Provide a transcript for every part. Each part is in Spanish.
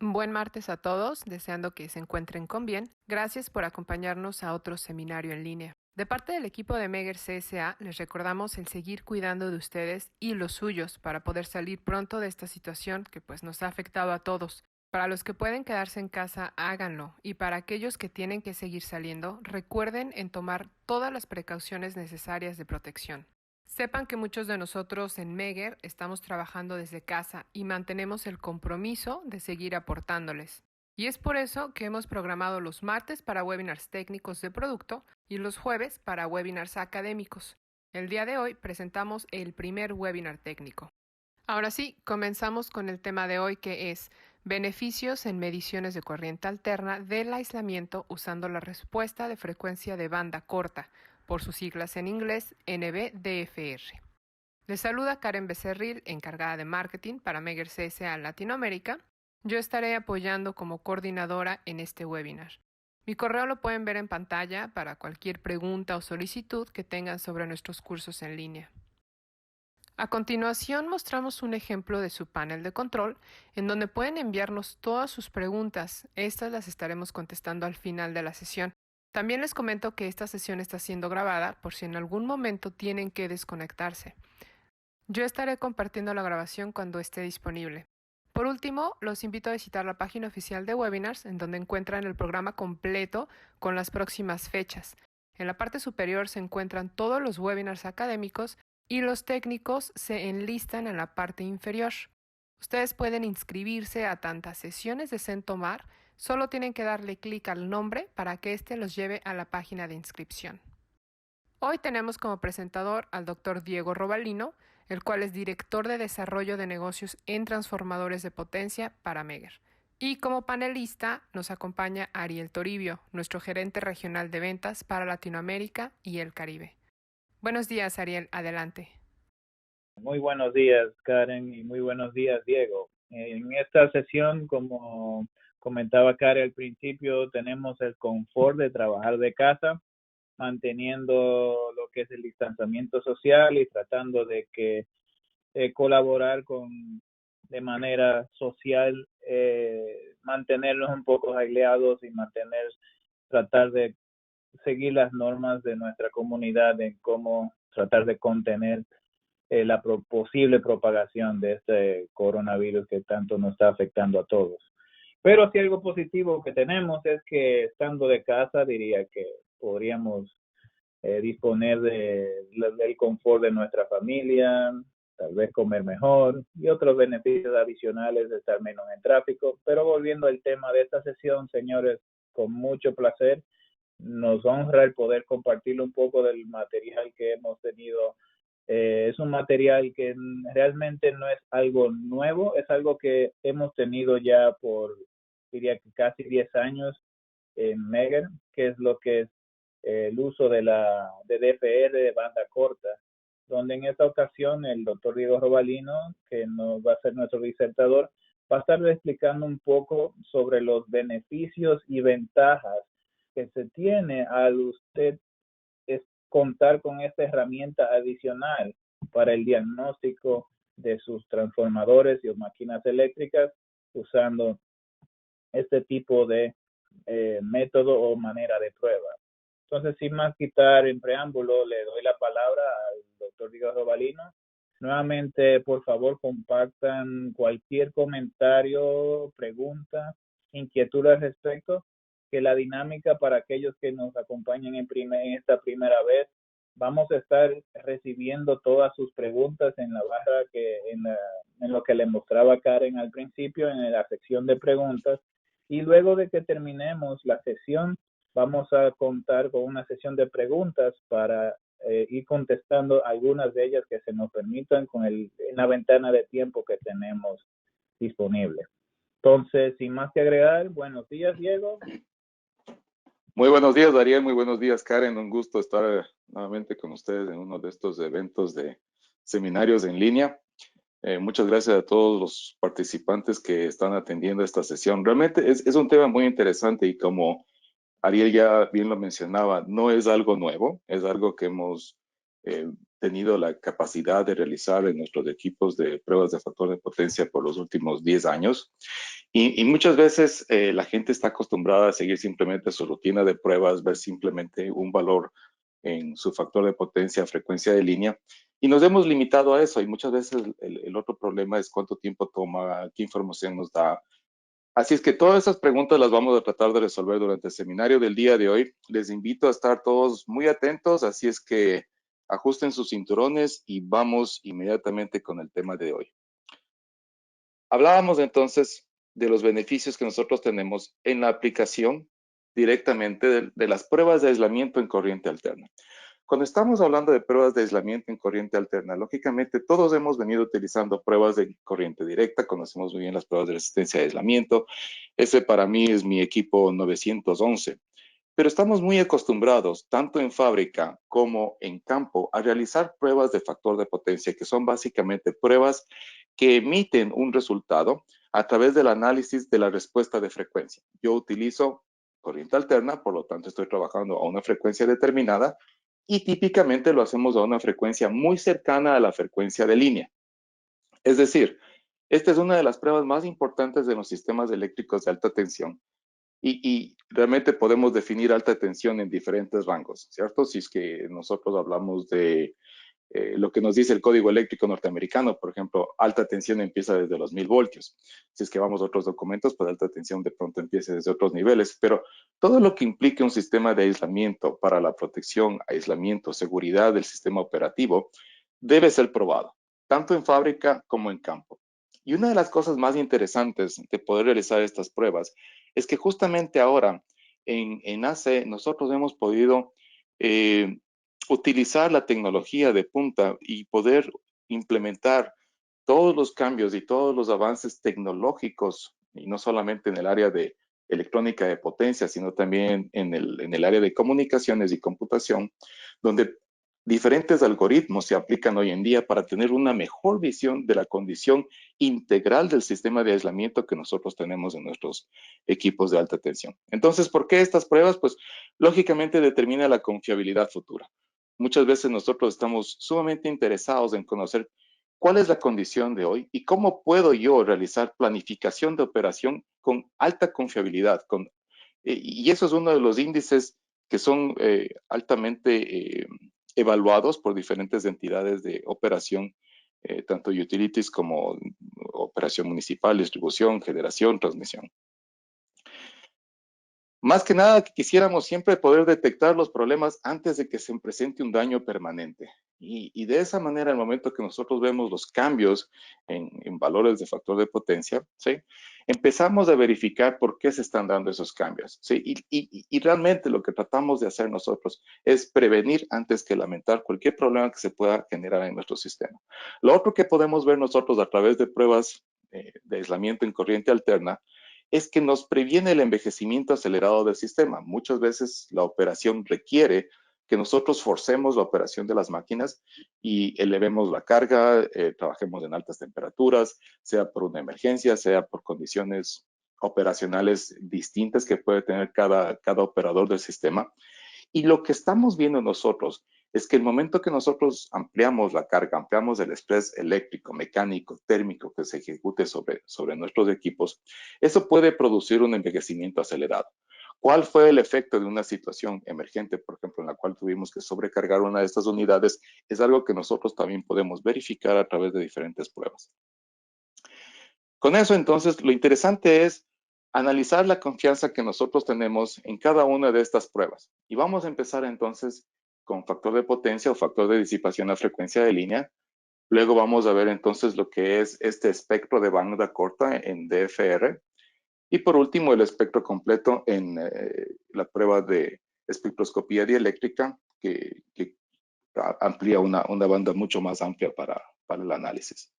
Buen martes a todos, deseando que se encuentren con bien. Gracias por acompañarnos a otro seminario en línea. De parte del equipo de Meger CSA, les recordamos el seguir cuidando de ustedes y los suyos para poder salir pronto de esta situación que pues nos ha afectado a todos. Para los que pueden quedarse en casa, háganlo. Y para aquellos que tienen que seguir saliendo, recuerden en tomar todas las precauciones necesarias de protección. Sepan que muchos de nosotros en Meger estamos trabajando desde casa y mantenemos el compromiso de seguir aportándoles. Y es por eso que hemos programado los martes para webinars técnicos de producto y los jueves para webinars académicos. El día de hoy presentamos el primer webinar técnico. Ahora sí, comenzamos con el tema de hoy, que es beneficios en mediciones de corriente alterna del aislamiento usando la respuesta de frecuencia de banda corta, por sus siglas en inglés NBDFR. Les saluda Karen Becerril, encargada de marketing para Meger CSA Latinoamérica. Yo estaré apoyando como coordinadora en este webinar. Mi correo lo pueden ver en pantalla para cualquier pregunta o solicitud que tengan sobre nuestros cursos en línea. A continuación mostramos un ejemplo de su panel de control en donde pueden enviarnos todas sus preguntas. Estas las estaremos contestando al final de la sesión. También les comento que esta sesión está siendo grabada por si en algún momento tienen que desconectarse. Yo estaré compartiendo la grabación cuando esté disponible. Por último, los invito a visitar la página oficial de webinars en donde encuentran el programa completo con las próximas fechas. En la parte superior se encuentran todos los webinars académicos y los técnicos se enlistan en la parte inferior. Ustedes pueden inscribirse a tantas sesiones deseen tomar, solo tienen que darle clic al nombre para que éste los lleve a la página de inscripción. Hoy tenemos como presentador al Dr. Diego Robalino, el cual es director de desarrollo de negocios en transformadores de potencia para Meger. Y como panelista nos acompaña Ariel Toribio, nuestro gerente regional de ventas para Latinoamérica y el Caribe. Buenos días, Ariel, adelante. Muy buenos días, Karen, y muy buenos días, Diego. En esta sesión, como comentaba Karen al principio, tenemos el confort de trabajar de casa, manteniendo lo que es el distanciamiento social y tratando de que colaborar de manera social, mantenernos un poco aislados y tratar de seguir las normas de nuestra comunidad en cómo tratar de contener la posible propagación de este coronavirus que tanto nos está afectando a todos. Pero sí, algo positivo que tenemos es que estando de casa diría que podríamos disponer del confort de nuestra familia, tal vez comer mejor y otros beneficios adicionales de estar menos en tráfico. Pero volviendo al tema de esta sesión, señores, con mucho placer, nos honra el poder compartir un poco del material que hemos tenido. Es un material que realmente no es algo nuevo, es algo que hemos tenido ya por, diría que casi 10 años en Meger, que es lo que es el uso de DFR de banda corta, donde en esta ocasión el doctor Diego Robalino, que nos va a ser nuestro disertador, va a estar explicando un poco sobre los beneficios y ventajas que se tiene al usted es contar con esta herramienta adicional para el diagnóstico de sus transformadores y máquinas eléctricas usando este tipo de método o manera de prueba. Entonces, sin más quitar en preámbulo, le doy la palabra al doctor Diego Robalino. Nuevamente, por favor, compartan cualquier comentario, pregunta, inquietud al respecto, que la dinámica para aquellos que nos acompañan en esta primera vez, vamos a estar recibiendo todas sus preguntas en la barra en lo que le mostraba Karen al principio, en la sección de preguntas, y luego de que terminemos la sesión, vamos a contar con una sesión de preguntas para ir contestando algunas de ellas que se nos permitan en la ventana de tiempo que tenemos disponible. Entonces, sin más que agregar, buenos días, Diego. Muy buenos días, Ariel. Muy buenos días, Karen. Un gusto estar nuevamente con ustedes en uno de estos eventos de seminarios en línea. Muchas gracias a todos los participantes que están atendiendo esta sesión. Realmente es un tema muy interesante y como Ariel ya bien lo mencionaba, no es algo nuevo, es algo que hemos tenido la capacidad de realizar en nuestros equipos de pruebas de factor de potencia por los últimos 10 años. Y muchas veces la gente está acostumbrada a seguir simplemente su rutina de pruebas, ver simplemente un valor en su factor de potencia, frecuencia de línea, y nos hemos limitado a eso. Y muchas veces el otro problema es cuánto tiempo toma, qué información nos da. Así es que todas esas preguntas las vamos a tratar de resolver durante el seminario del día de hoy. Les invito a estar todos muy atentos, así es que ajusten sus cinturones y vamos inmediatamente con el tema de hoy. Hablábamos entonces de los beneficios que nosotros tenemos en la aplicación directamente de las pruebas de aislamiento en corriente alterna. Cuando estamos hablando de pruebas de aislamiento en corriente alterna, lógicamente todos hemos venido utilizando pruebas de corriente directa, conocemos muy bien las pruebas de resistencia de aislamiento. Ese para mí es mi equipo 911. Pero estamos muy acostumbrados, tanto en fábrica como en campo, a realizar pruebas de factor de potencia, que son básicamente pruebas que emiten un resultado a través del análisis de la respuesta de frecuencia. Yo utilizo corriente alterna, por lo tanto estoy trabajando a una frecuencia determinada y típicamente lo hacemos a una frecuencia muy cercana a la frecuencia de línea. Es decir, esta es una de las pruebas más importantes de los sistemas eléctricos de alta tensión. Y realmente podemos definir alta tensión en diferentes rangos, ¿cierto? Si es que nosotros hablamos de lo que nos dice el código eléctrico norteamericano, por ejemplo, alta tensión empieza desde los 1000 voltios. Si es que vamos a otros documentos, pues alta tensión de pronto empieza desde otros niveles, pero todo lo que implique un sistema de aislamiento para la protección, aislamiento, seguridad del sistema operativo, debe ser probado, tanto en fábrica como en campo. Y una de las cosas más interesantes de poder realizar estas pruebas es que justamente ahora en AC nosotros hemos podido utilizar la tecnología de punta y poder implementar todos los cambios y todos los avances tecnológicos, y no solamente en el área de electrónica de potencia, sino también en el área de comunicaciones y computación, donde diferentes algoritmos se aplican hoy en día para tener una mejor visión de la condición integral del sistema de aislamiento que nosotros tenemos en nuestros equipos de alta tensión. Entonces, ¿por qué estas pruebas? Pues lógicamente determina la confiabilidad futura. Muchas veces nosotros estamos sumamente interesados en conocer cuál es la condición de hoy y cómo puedo yo realizar planificación de operación con alta confiabilidad. Y eso es uno de los índices que son altamente evaluados por diferentes entidades de operación, tanto utilities como operación municipal, distribución, generación, transmisión. Más que nada, quisiéramos siempre poder detectar los problemas antes de que se presente un daño permanente. Y de esa manera, al momento que nosotros vemos los cambios en valores de factor de potencia, ¿sí? Empezamos a verificar por qué se están dando esos cambios, ¿sí? Y realmente lo que tratamos de hacer nosotros es prevenir antes que lamentar cualquier problema que se pueda generar en nuestro sistema. Lo otro que podemos ver nosotros a través de pruebas de aislamiento en corriente alterna es que nos previene el envejecimiento acelerado del sistema. Muchas veces la operación requiere que nosotros forcemos la operación de las máquinas y elevemos la carga, trabajemos en altas temperaturas, sea por una emergencia, sea por condiciones operacionales distintas que puede tener cada operador del sistema. Y lo que estamos viendo nosotros es que el momento que nosotros ampliamos la carga, ampliamos el estrés eléctrico, mecánico, térmico que se ejecute sobre nuestros equipos, eso puede producir un envejecimiento acelerado. ¿Cuál fue el efecto de una situación emergente, por ejemplo, en la cual tuvimos que sobrecargar una de estas unidades? Es algo que nosotros también podemos verificar a través de diferentes pruebas. Con eso, entonces, lo interesante es analizar la confianza que nosotros tenemos en cada una de estas pruebas. Y vamos a empezar entonces con factor de potencia o factor de disipación a frecuencia de línea. Luego vamos a ver entonces lo que es este espectro de banda corta en DFR. Y por último, el espectro completo en la prueba de espectroscopía dieléctrica, que amplía una banda mucho más amplia para el análisis.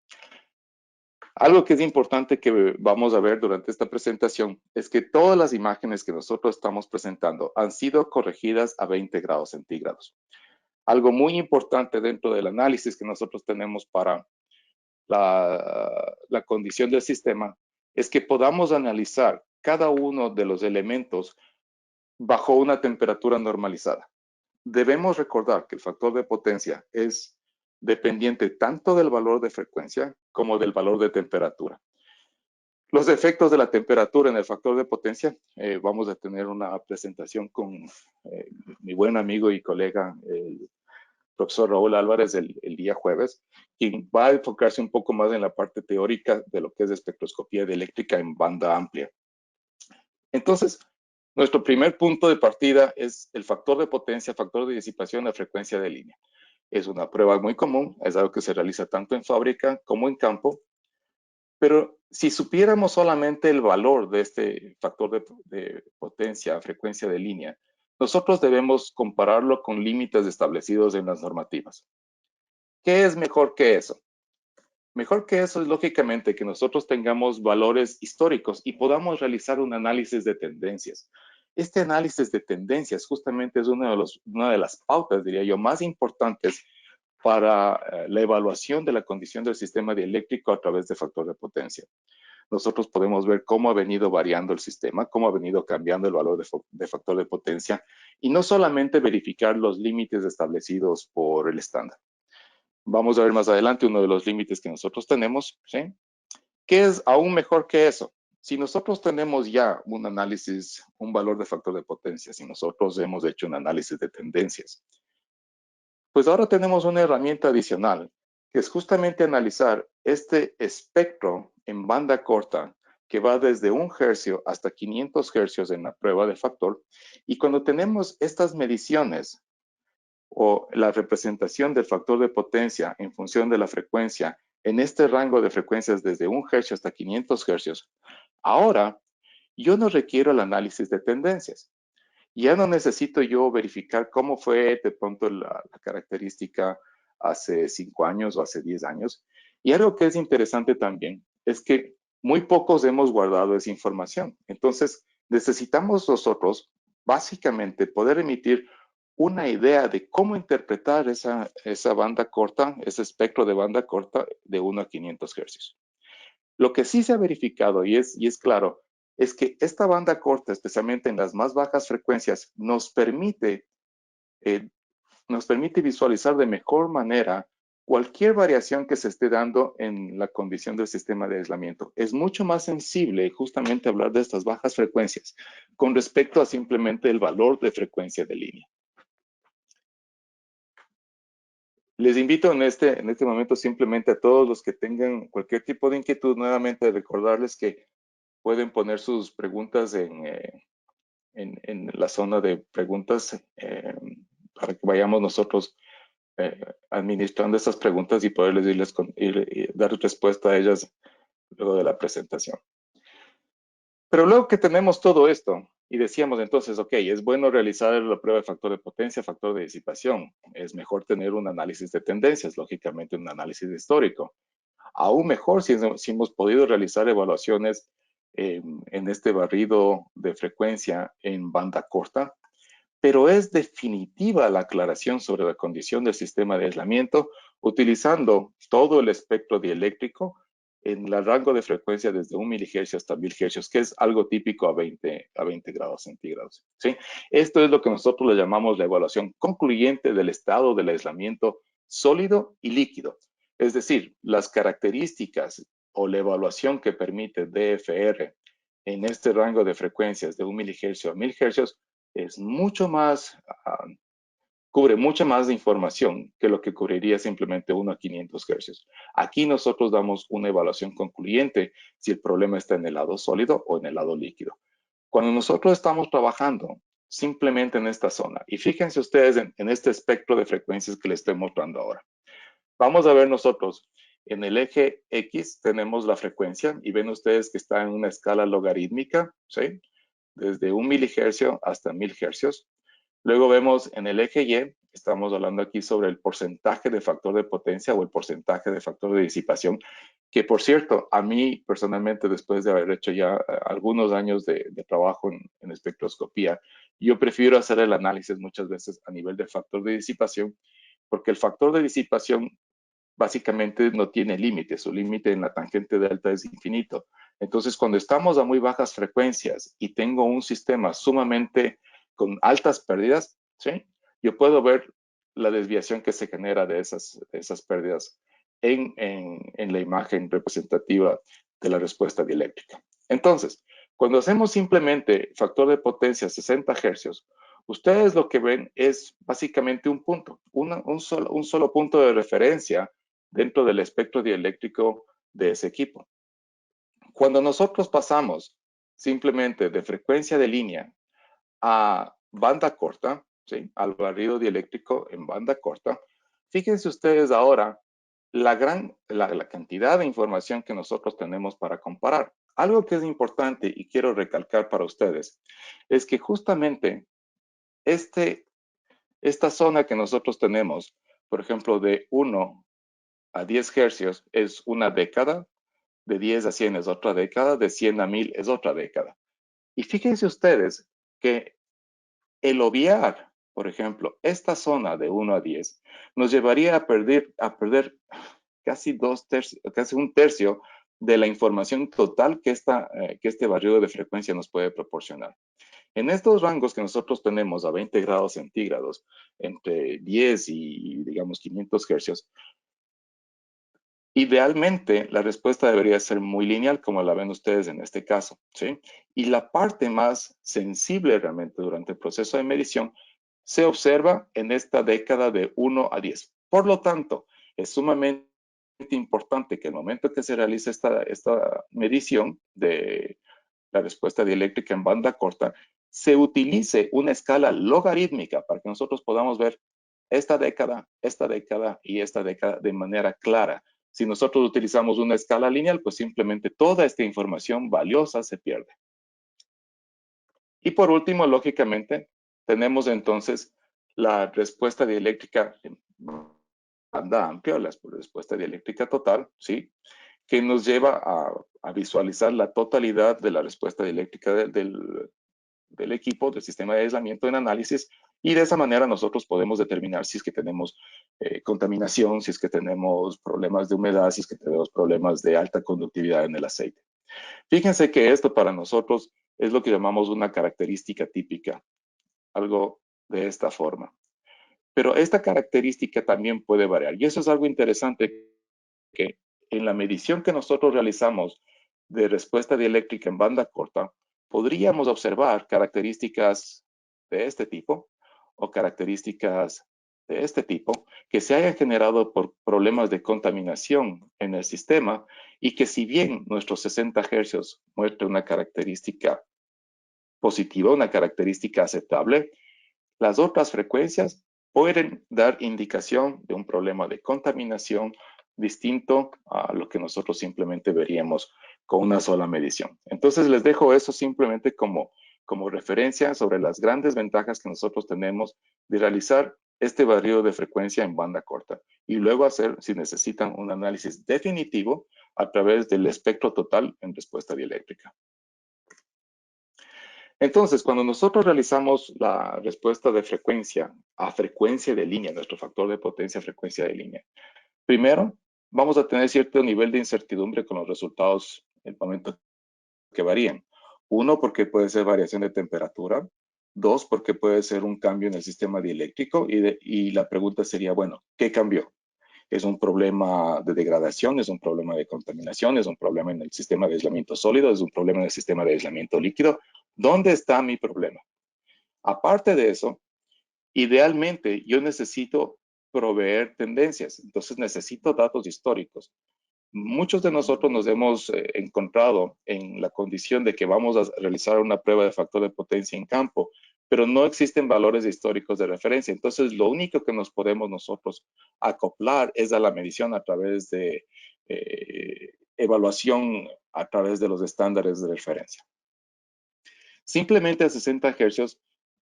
Algo que es importante que vamos a ver durante esta presentación es que todas las imágenes que nosotros estamos presentando han sido corregidas a 20 grados centígrados. Algo muy importante dentro del análisis que nosotros tenemos para la condición del sistema es que podamos analizar cada uno de los elementos bajo una temperatura normalizada. Debemos recordar que el factor de potencia es dependiente tanto del valor de frecuencia como del valor de temperatura. Los efectos de la temperatura en el factor de potencia, vamos a tener una presentación con mi buen amigo y colega, el profesor Raúl Álvarez, el día jueves, quien va a enfocarse un poco más en la parte teórica de lo que es espectroscopía dieléctrica en banda amplia. Entonces, nuestro primer punto de partida es el factor de potencia, factor de disipación a frecuencia de línea. Es una prueba muy común, es algo que se realiza tanto en fábrica como en campo, pero si supiéramos solamente el valor de este factor de potencia a frecuencia de línea, nosotros debemos compararlo con límites establecidos en las normativas. ¿Qué es mejor que eso? Mejor que eso es lógicamente que nosotros tengamos valores históricos y podamos realizar un análisis de tendencias. Este análisis de tendencias justamente es una de las pautas, diría yo, más importantes para la evaluación de la condición del sistema dieléctrico a través de factor de potencia. Nosotros podemos ver cómo ha venido variando el sistema, cómo ha venido cambiando el valor de factor de potencia y no solamente verificar los límites establecidos por el estándar. Vamos a ver más adelante uno de los límites que nosotros tenemos, ¿sí? ¿Qué es aún mejor que eso? Si nosotros tenemos ya un análisis, un valor de factor de potencia, si nosotros hemos hecho un análisis de tendencias, pues ahora tenemos una herramienta adicional, que es justamente analizar este espectro en banda corta, que va desde 1 hercio hasta 500 hercios en la prueba de factor. Y cuando tenemos estas mediciones, o la representación del factor de potencia en función de la frecuencia, en este rango de frecuencias desde 1 hercio hasta 500 hercios, ahora yo no requiero el análisis de tendencias. Ya no necesito yo verificar cómo fue de pronto la característica hace 5 años o hace 10 años. Y algo que es interesante también es que muy pocos hemos guardado esa información. Entonces, necesitamos nosotros básicamente poder emitir una idea de cómo interpretar esa banda corta, ese espectro de banda corta de 1 a 500 hercios. Lo que sí se ha verificado y es claro, es que esta banda corta, especialmente en las más bajas frecuencias, nos permite visualizar de mejor manera cualquier variación que se esté dando en la condición del sistema de aislamiento. Es mucho más sensible justamente hablar de estas bajas frecuencias con respecto a simplemente el valor de frecuencia de línea. Les invito en este momento simplemente a todos los que tengan cualquier tipo de inquietud, nuevamente recordarles que pueden poner sus preguntas en la zona de preguntas para que vayamos nosotros administrando estas preguntas y poderles dar respuesta a ellas luego de la presentación. Pero luego que tenemos todo esto y decíamos entonces, ok, es bueno realizar la prueba de factor de potencia, factor de disipación. Es mejor tener un análisis de tendencias, lógicamente un análisis histórico. Aún mejor si hemos podido realizar evaluaciones en este barrido de frecuencia en banda corta, pero es definitiva la aclaración sobre la condición del sistema de aislamiento utilizando todo el espectro dieléctrico en el rango de frecuencia desde 1 milihercio hasta 1000 hercios, que es algo típico a 20 grados centígrados. ¿Sí? Esto es lo que nosotros le llamamos la evaluación concluyente del estado del aislamiento sólido y líquido. Es decir, las características o la evaluación que permite DFR en este rango de frecuencias de 1 milihercio a 1000 hercios es mucho más, cubre mucha más de información que lo que cubriría simplemente 1 a 500 hercios. Aquí nosotros damos una evaluación concluyente si el problema está en el lado sólido o en el lado líquido. Cuando nosotros estamos trabajando simplemente en esta zona, y fíjense ustedes en este espectro de frecuencias que les estoy mostrando ahora. Vamos a ver nosotros, en el eje X tenemos la frecuencia y ven ustedes que está en una escala logarítmica, ¿sí? Desde 1 milihercio hasta 1000 hercios. Luego vemos en el eje Y, estamos hablando aquí sobre el porcentaje de factor de potencia o el porcentaje de factor de disipación, que por cierto, a mí personalmente, después de haber hecho ya algunos años de trabajo en espectroscopía, yo prefiero hacer el análisis muchas veces a nivel de factor de disipación, porque el factor de disipación básicamente no tiene límite, su límite en la tangente delta es infinito. Entonces, cuando estamos a muy bajas frecuencias y tengo un sistema sumamente con altas pérdidas, ¿sí? Yo puedo ver la desviación que se genera de esas pérdidas en la imagen representativa de la respuesta dieléctrica. Entonces, cuando hacemos simplemente factor de potencia 60 hercios, ustedes lo que ven es básicamente un punto, un solo punto de referencia dentro del espectro dieléctrico de ese equipo. Cuando nosotros pasamos simplemente de frecuencia de línea a banda corta, ¿sí? Al barrido dieléctrico en banda corta, fíjense ustedes ahora la cantidad de información que nosotros tenemos para comparar. Algo que es importante y quiero recalcar para ustedes es que justamente esta zona que nosotros tenemos, por ejemplo, de 1 a 10 hercios es una década, de 10 a 100 es otra década, de 100 a 1000 es otra década. Y fíjense ustedes que el obviar, por ejemplo, esta zona de 1 a 10 nos llevaría a perder casi un tercio de la información total que este barrido de frecuencia nos puede proporcionar. En estos rangos que nosotros tenemos a 20 grados centígrados, entre 10 y digamos 500 hercios, idealmente la respuesta debería ser muy lineal, como la ven ustedes en este caso, ¿sí? Y la parte más sensible realmente durante el proceso de medición se observa en esta década de 1 a 10. Por lo tanto, es sumamente importante que el momento que se realice esta medición de la respuesta dieléctrica en banda corta, se utilice una escala logarítmica para que nosotros podamos ver esta década y esta década de manera clara. Si nosotros utilizamos una escala lineal, pues simplemente toda esta información valiosa se pierde. Y por último, lógicamente, tenemos entonces la respuesta dieléctrica en banda amplia, la respuesta dieléctrica total, ¿sí? Que nos lleva a visualizar la totalidad de la respuesta dieléctrica del equipo, del sistema de aislamiento en análisis, y de esa manera nosotros podemos determinar si es que tenemos contaminación, si es que tenemos problemas de humedad, si es que tenemos problemas de alta conductividad en el aceite. Fíjense que esto para nosotros es lo que llamamos una característica típica, algo de esta forma. Pero esta característica también puede variar, y eso es algo interesante, que en la medición que nosotros realizamos de respuesta dieléctrica en banda corta, podríamos observar características de este tipo o características de este tipo que se hayan generado por problemas de contaminación en el sistema, y que si bien nuestros 60 hercios muestra una característica positiva, una característica aceptable, las otras frecuencias pueden dar indicación de un problema de contaminación distinto a lo que nosotros simplemente veríamos con una sola medición. Entonces les dejo eso simplemente como referencia sobre las grandes ventajas que nosotros tenemos de realizar este barrido de frecuencia en banda corta y luego hacer, si necesitan, un análisis definitivo a través del espectro total en respuesta dieléctrica. Entonces, cuando nosotros realizamos la respuesta de frecuencia a frecuencia de línea, nuestro factor de potencia a frecuencia de línea, primero vamos a tener cierto nivel de incertidumbre con los resultados en el momento que varían. Uno, porque puede ser variación de temperatura. Dos, porque puede ser un cambio en el sistema dieléctrico. Y la pregunta sería, bueno, ¿qué cambió? ¿Es un problema de degradación? ¿Es un problema de contaminación? ¿Es un problema en el sistema de aislamiento sólido? ¿Es un problema en el sistema de aislamiento líquido? ¿Dónde está mi problema? Aparte de eso, idealmente yo necesito proveer tendencias, entonces necesito datos históricos. Muchos de nosotros nos hemos encontrado en la condición de que vamos a realizar una prueba de factor de potencia en campo, pero no existen valores históricos de referencia. Entonces, lo único que nos podemos nosotros acoplar es a la medición a través de evaluación a través de los estándares de referencia. Simplemente a 60 hercios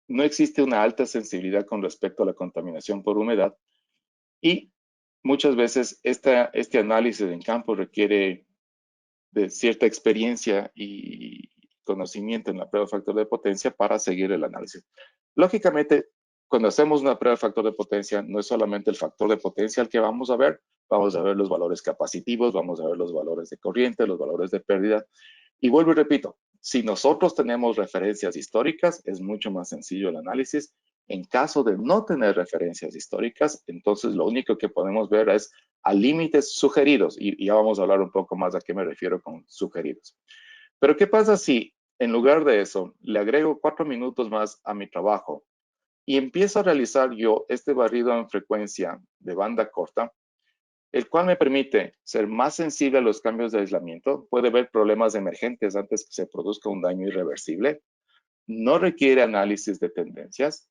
no existe una alta sensibilidad con respecto a la contaminación por humedad, y muchas veces este análisis en campo requiere de cierta experiencia y conocimiento en la prueba de factor de potencia para seguir el análisis. Lógicamente, cuando hacemos una prueba de factor de potencia, no es solamente el factor de potencia el que vamos a ver los valores capacitivos, vamos a ver los valores de corriente, los valores de pérdida. Y vuelvo y repito, si nosotros tenemos referencias históricas, es mucho más sencillo el análisis, En caso de no tener referencias históricas, entonces lo único que podemos ver es a límites sugeridos, y ya vamos a hablar un poco más a qué me refiero con sugeridos. Pero ¿qué pasa si en lugar de eso le agrego 4 minutos más a mi trabajo y empiezo a realizar yo este barrido en frecuencia de banda corta, el cual me permite ser más sensible a los cambios de aislamiento, puede ver problemas emergentes antes que se produzca un daño irreversible, no requiere análisis de tendencias,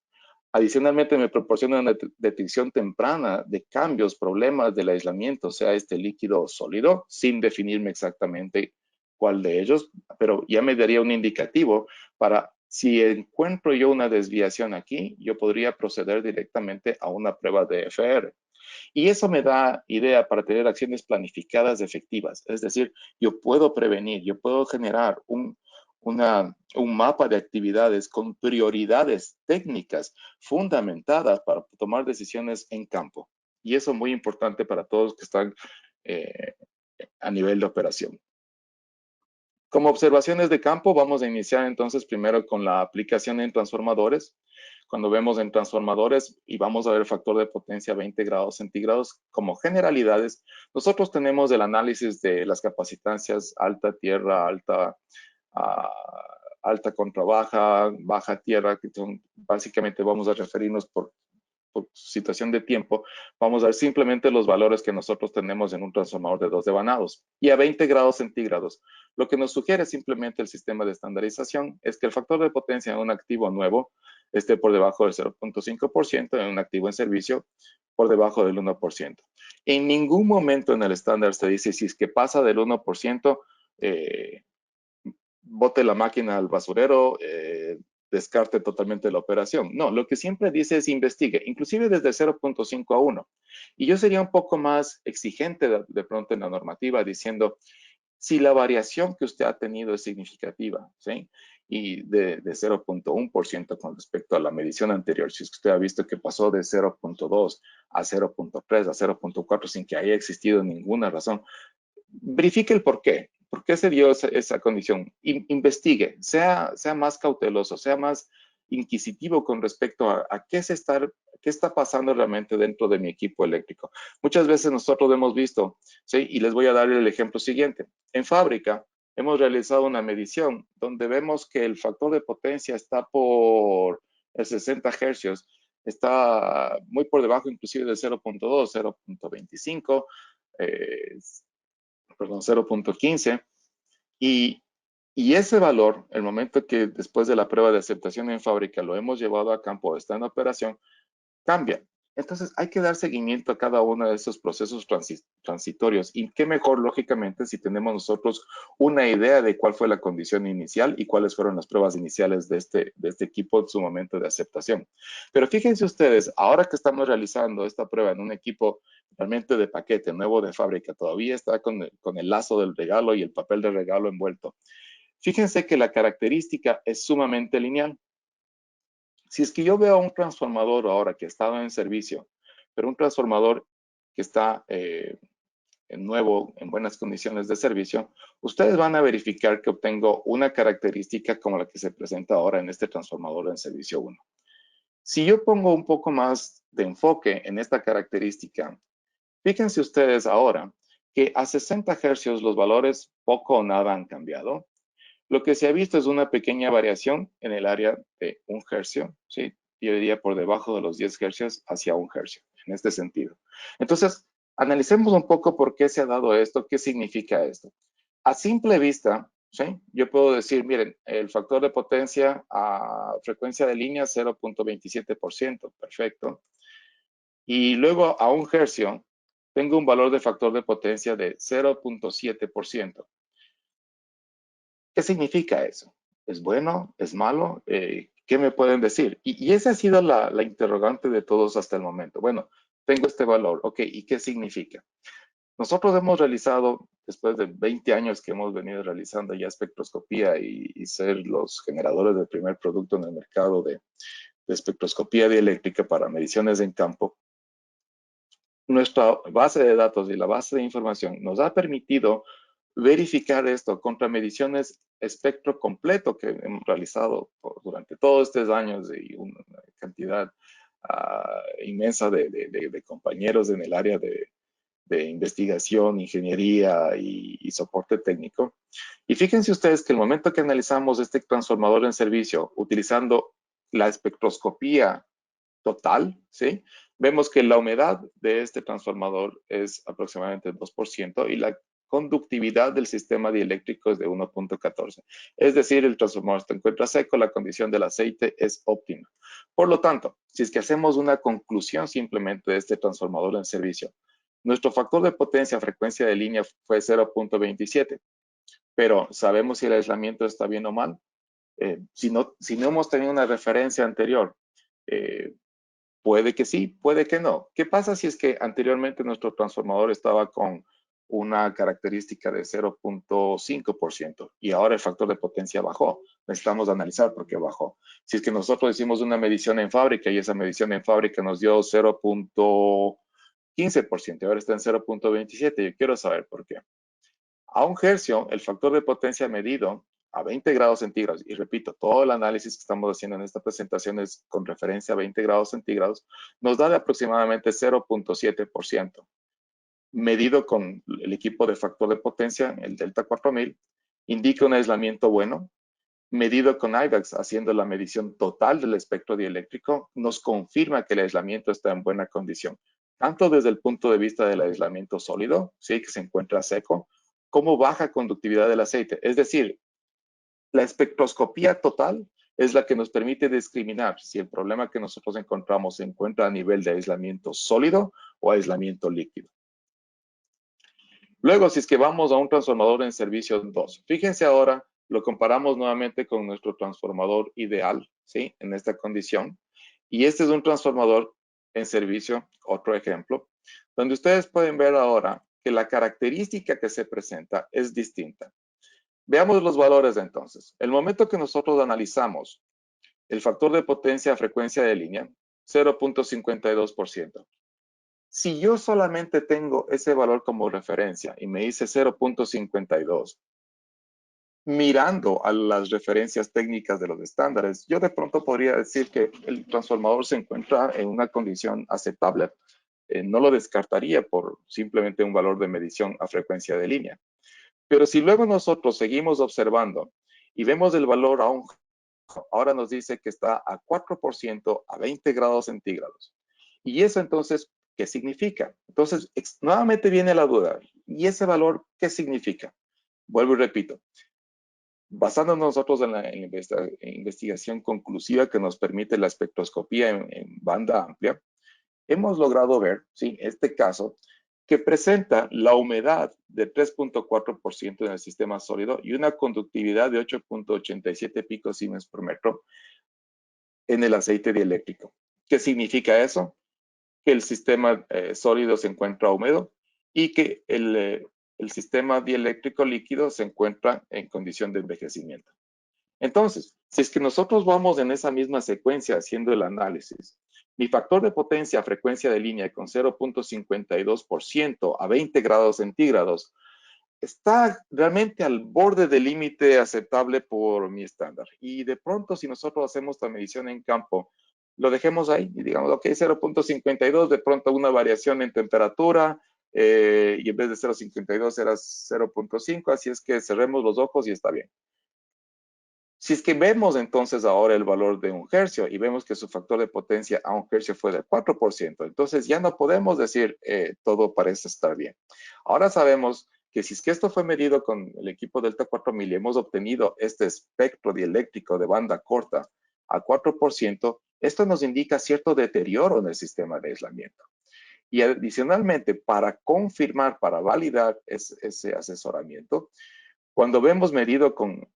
adicionalmente me proporciona una detección temprana de cambios, problemas del aislamiento, sea este líquido o sólido, sin definirme exactamente cuál de ellos, pero ya me daría un indicativo para si encuentro yo una desviación aquí, yo podría proceder directamente a una prueba de FR. Y eso me da idea para tener acciones planificadas efectivas. Es decir, yo puedo prevenir, yo puedo generar un mapa de actividades con prioridades técnicas fundamentadas para tomar decisiones en campo. Y eso es muy importante para todos los que están a nivel de operación. Como observaciones de campo, vamos a iniciar entonces primero con la aplicación en transformadores. Cuando vemos en transformadores y vamos a ver el factor de potencia 20 grados centígrados como generalidades, nosotros tenemos el análisis de las capacitancias alta tierra, alta contra baja, baja tierra, que son, básicamente vamos a referirnos por situación de tiempo, vamos a ver simplemente los valores que nosotros tenemos en un transformador de 2 devanados. Y a 20 grados centígrados, lo que nos sugiere simplemente el sistema de estandarización es que el factor de potencia en un activo nuevo esté por debajo del 0.5%, en un activo en servicio por debajo del 1%. En ningún momento en el estándar se dice si es que pasa del 1%, bote la máquina al basurero, descarte totalmente la operación. No, lo que siempre dice es investigue, inclusive desde 0.5 a 1. Y yo sería un poco más exigente de pronto en la normativa diciendo, si la variación que usted ha tenido es significativa, ¿sí? Y de 0.1% con respecto a la medición anterior, si usted ha visto que pasó de 0.2 a 0.3 a 0.4 sin que haya existido ninguna razón, verifique el por qué. ¿Por qué se dio esa condición? Investigue, sea más cauteloso, sea más inquisitivo con respecto a qué está pasando realmente dentro de mi equipo eléctrico. Muchas veces nosotros hemos visto, ¿sí? Y les voy a dar el ejemplo siguiente. En fábrica hemos realizado una medición donde vemos que el factor de potencia está por 60 hercios, está muy por debajo inclusive de 0.2, 0.25, perdón, 0.15, y ese valor, el momento que después de la prueba de aceptación en fábrica lo hemos llevado a campo, está en operación, cambia. Entonces hay que dar seguimiento a cada uno de esos procesos transitorios y qué mejor, lógicamente, si tenemos nosotros una idea de cuál fue la condición inicial y cuáles fueron las pruebas iniciales de este equipo en su momento de aceptación. Pero fíjense ustedes, ahora que estamos realizando esta prueba en un equipo realmente de paquete, nuevo de fábrica, todavía está con el lazo del regalo y el papel de regalo envuelto. Fíjense que la característica es sumamente lineal. Si es que yo veo un transformador ahora que ha estado en servicio, pero un transformador que está nuevo, en buenas condiciones de servicio, ustedes van a verificar que obtengo una característica como la que se presenta ahora en este transformador en servicio 1. Si yo pongo un poco más de enfoque en esta característica, fíjense ustedes ahora que a 60 hercios los valores poco o nada han cambiado. Lo que se ha visto es una pequeña variación en el área de 1 hercio, ¿sí? Yo diría por debajo de los 10 hercios hacia 1 hercio, en este sentido. Entonces, analicemos un poco por qué se ha dado esto, qué significa esto. A simple vista, ¿sí? Yo puedo decir, miren, el factor de potencia a frecuencia de línea 0.27%, perfecto. Y luego a 1 hercio, tengo un valor de factor de potencia de 0.7%. ¿Qué significa eso? ¿Es bueno? ¿Es malo? ¿Qué me pueden decir? Y esa ha sido la interrogante de todos hasta el momento. Bueno, tengo este valor, ok, ¿y qué significa? Nosotros hemos realizado, después de 20 años que hemos venido realizando ya espectroscopía y ser los generadores del primer producto en el mercado de espectroscopía dieléctrica para mediciones en campo, nuestra base de datos y la base de información nos ha permitido verificar esto contra mediciones espectro completo que hemos realizado durante todos estos años y una cantidad inmensa de compañeros en el área de investigación, ingeniería y soporte técnico. Y fíjense ustedes que el momento que analizamos este transformador en servicio utilizando la espectroscopía total, ¿sí? Vemos que la humedad de este transformador es aproximadamente 2% y la conductividad del sistema dieléctrico es de 1.14. Es decir, el transformador se encuentra seco, la condición del aceite es óptima. Por lo tanto, si es que hacemos una conclusión simplemente de este transformador en servicio, nuestro factor de potencia frecuencia de línea fue 0.27, pero ¿sabemos si el aislamiento está bien o mal? Si no hemos tenido una referencia anterior, puede que sí, puede que no. ¿Qué pasa si es que anteriormente nuestro transformador estaba con una característica de 0.5% y ahora el factor de potencia bajó? Necesitamos analizar por qué bajó. Si es que nosotros hicimos una medición en fábrica y esa medición en fábrica nos dio 0.15% y ahora está en 0.27, yo quiero saber por qué. A 1 hercio, el factor de potencia medido a 20 grados centígrados, y repito, todo el análisis que estamos haciendo en esta presentación es con referencia a 20 grados centígrados, nos da de aproximadamente 0.7%. Medido con el equipo de factor de potencia, el Delta 4000, indica un aislamiento bueno. Medido con IVAX, haciendo la medición total del espectro dieléctrico, nos confirma que el aislamiento está en buena condición, tanto desde el punto de vista del aislamiento sólido, ¿sí? Que se encuentra seco, como baja conductividad del aceite. Es decir, la espectroscopía total es la que nos permite discriminar si el problema que nosotros encontramos se encuentra a nivel de aislamiento sólido o aislamiento líquido. Luego, si es que vamos a un transformador en servicio 2, fíjense ahora, lo comparamos nuevamente con nuestro transformador ideal, ¿sí? En esta condición. Y este es un transformador en servicio, otro ejemplo, donde ustedes pueden ver ahora que la característica que se presenta es distinta. Veamos los valores entonces. El momento que nosotros analizamos el factor de potencia a frecuencia de línea, 0.52%. Si yo solamente tengo ese valor como referencia y me dice 0.52, mirando a las referencias técnicas de los estándares, yo de pronto podría decir que el transformador se encuentra en una condición aceptable. No lo descartaría por simplemente un valor de medición a frecuencia de línea. Pero si luego nosotros seguimos observando y vemos el valor ahora nos dice que está a 4% a 20 grados centígrados. Y eso entonces, ¿qué significa? Entonces, nuevamente viene la duda. ¿Y ese valor qué significa? Vuelvo y repito. Basándonos nosotros en la investigación conclusiva que nos permite la espectroscopía en banda amplia, hemos logrado ver, ¿sí? Este caso, que presenta la humedad de 3.4% en el sistema sólido y una conductividad de 8.87 picosiemens por metro en el aceite dieléctrico. ¿Qué significa eso? Que el sistema sólido se encuentra húmedo y que el sistema dieléctrico líquido se encuentra en condición de envejecimiento. Entonces, si es que nosotros vamos en esa misma secuencia haciendo el análisis, mi factor de potencia a frecuencia de línea con 0.52% a 20 grados centígrados está realmente al borde del límite aceptable por mi estándar. Y de pronto, si nosotros hacemos la medición en campo, lo dejemos ahí y digamos, ok, 0.52, de pronto una variación en temperatura, y en vez de 0.52 era 0.5, así es que cerremos los ojos y está bien. Si es que vemos entonces ahora el valor de 1 hercio y vemos que su factor de potencia a 1 hercio fue del 4%, entonces ya no podemos decir todo parece estar bien. Ahora sabemos que si es que esto fue medido con el equipo Delta 4000 y hemos obtenido este espectro dieléctrico de banda corta a 4%, esto nos indica cierto deterioro en el sistema de aislamiento. Y adicionalmente, para confirmar, para validar ese asesoramiento, cuando vemos medido con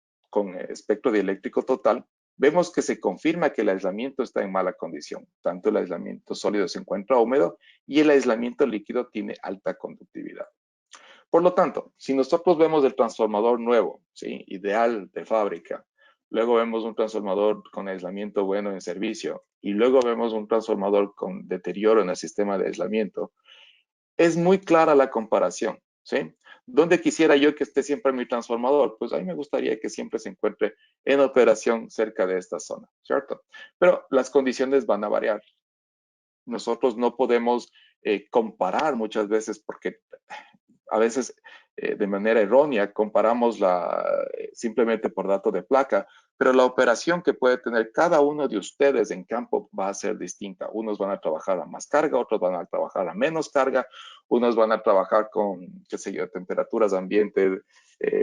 espectro dieléctrico total, vemos que se confirma que el aislamiento está en mala condición. Tanto el aislamiento sólido se encuentra húmedo y el aislamiento líquido tiene alta conductividad. Por lo tanto, si nosotros vemos el transformador nuevo, ¿sí? Ideal de fábrica, luego vemos un transformador con aislamiento bueno en servicio y luego vemos un transformador con deterioro en el sistema de aislamiento, es muy clara la comparación, ¿sí? ¿Dónde quisiera yo que esté siempre mi transformador? Pues a mí me gustaría que siempre se encuentre en operación cerca de esta zona, ¿cierto? Pero las condiciones van a variar. Nosotros no podemos comparar muchas veces porque a veces de manera errónea comparamos simplemente por dato de placa, pero la operación que puede tener cada uno de ustedes en campo va a ser distinta. Unos van a trabajar a más carga, otros van a trabajar a menos carga, unos van a trabajar con, qué sé yo, temperaturas ambiente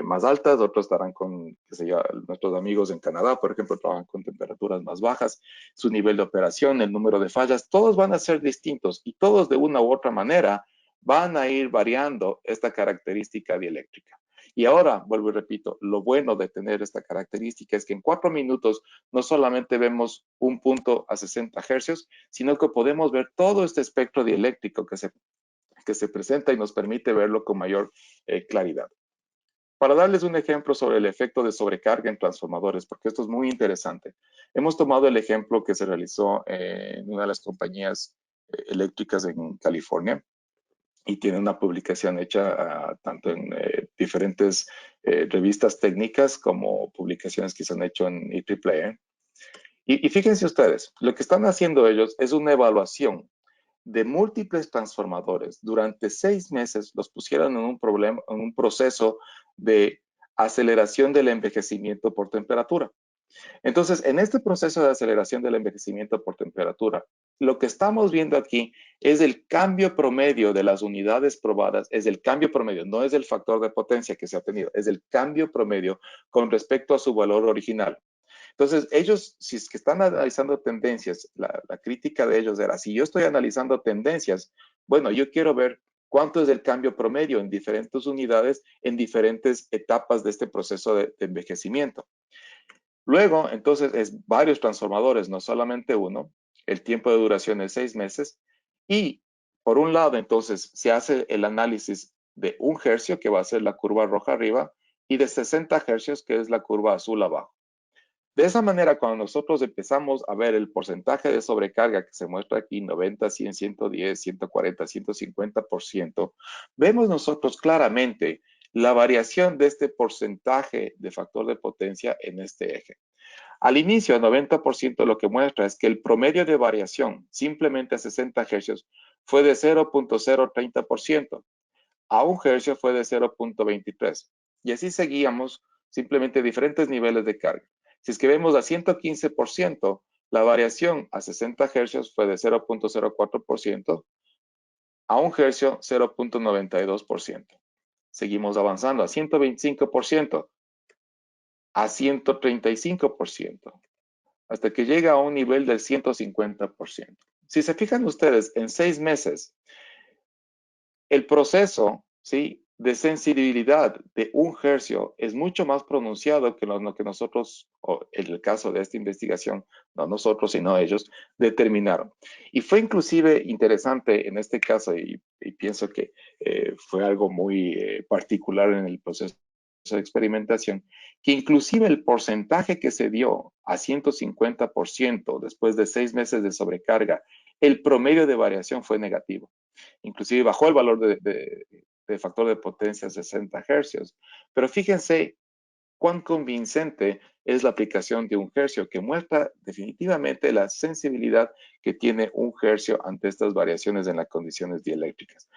más altas, otros estarán con, qué sé yo, nuestros amigos en Canadá, por ejemplo, trabajan con temperaturas más bajas, su nivel de operación, el número de fallas, todos van a ser distintos y todos de una u otra manera van a ir variando esta característica dieléctrica. Y ahora, vuelvo y repito, lo bueno de tener esta característica es que en 4 minutos no solamente vemos un punto a 60 hercios, sino que podemos ver todo este espectro dieléctrico que se presenta y nos permite verlo con mayor claridad. Para darles un ejemplo sobre el efecto de sobrecarga en transformadores, porque esto es muy interesante, hemos tomado el ejemplo que se realizó en una de las compañías eléctricas en California, y tiene una publicación hecha tanto en diferentes revistas técnicas como publicaciones que se han hecho en IEEE. Y fíjense ustedes, lo que están haciendo ellos es una evaluación de múltiples transformadores. Durante 6 meses los pusieron en un proceso de aceleración del envejecimiento por temperatura. Entonces, en este proceso de aceleración del envejecimiento por temperatura, lo que estamos viendo aquí es el cambio promedio de las unidades probadas, es el cambio promedio, no es el factor de potencia que se ha tenido, es el cambio promedio con respecto a su valor original. Entonces, ellos, si es que están analizando tendencias, la crítica de ellos era, si yo estoy analizando tendencias, bueno, yo quiero ver cuánto es el cambio promedio en diferentes unidades, en diferentes etapas de este proceso de envejecimiento. Luego, entonces, es varios transformadores, no solamente uno. El tiempo de duración es 6 meses. Y, por un lado, entonces, se hace el análisis de 1 hercio, que va a ser la curva roja arriba, y de 60 hercios, que es la curva azul abajo. De esa manera, cuando nosotros empezamos a ver el porcentaje de sobrecarga que se muestra aquí, 90, 100, 110, 140, 150%, vemos nosotros claramente la variación de este porcentaje de factor de potencia en este eje. Al inicio, el 90% lo que muestra es que el promedio de variación, simplemente a 60 hercios, fue de 0.030%. A 1 hercio fue de 0.23. Y así seguíamos simplemente diferentes niveles de carga. Si es que vemos a 115%, la variación a 60 hercios fue de 0.04%, a 1 hercio 0.92%. Seguimos avanzando a 125%, a 135%, hasta que llega a un nivel del 150%. Si se fijan ustedes, en 6 meses, el proceso, ¿sí?, de sensibilidad de 1 hercio es mucho más pronunciado que lo que nosotros, o en el caso de esta investigación, no nosotros, sino ellos, determinaron. Y fue inclusive interesante en este caso, y pienso que fue algo muy particular en el proceso de experimentación, que inclusive el porcentaje que se dio a 150% después de 6 meses de sobrecarga, el promedio de variación fue negativo. Inclusive bajó el valor de factor de potencia a 60 hercios. Pero fíjense cuán convincente es la aplicación de 1 hercio, que muestra definitivamente la sensibilidad que tiene 1 hercio ante estas variaciones en las condiciones dieléctricas.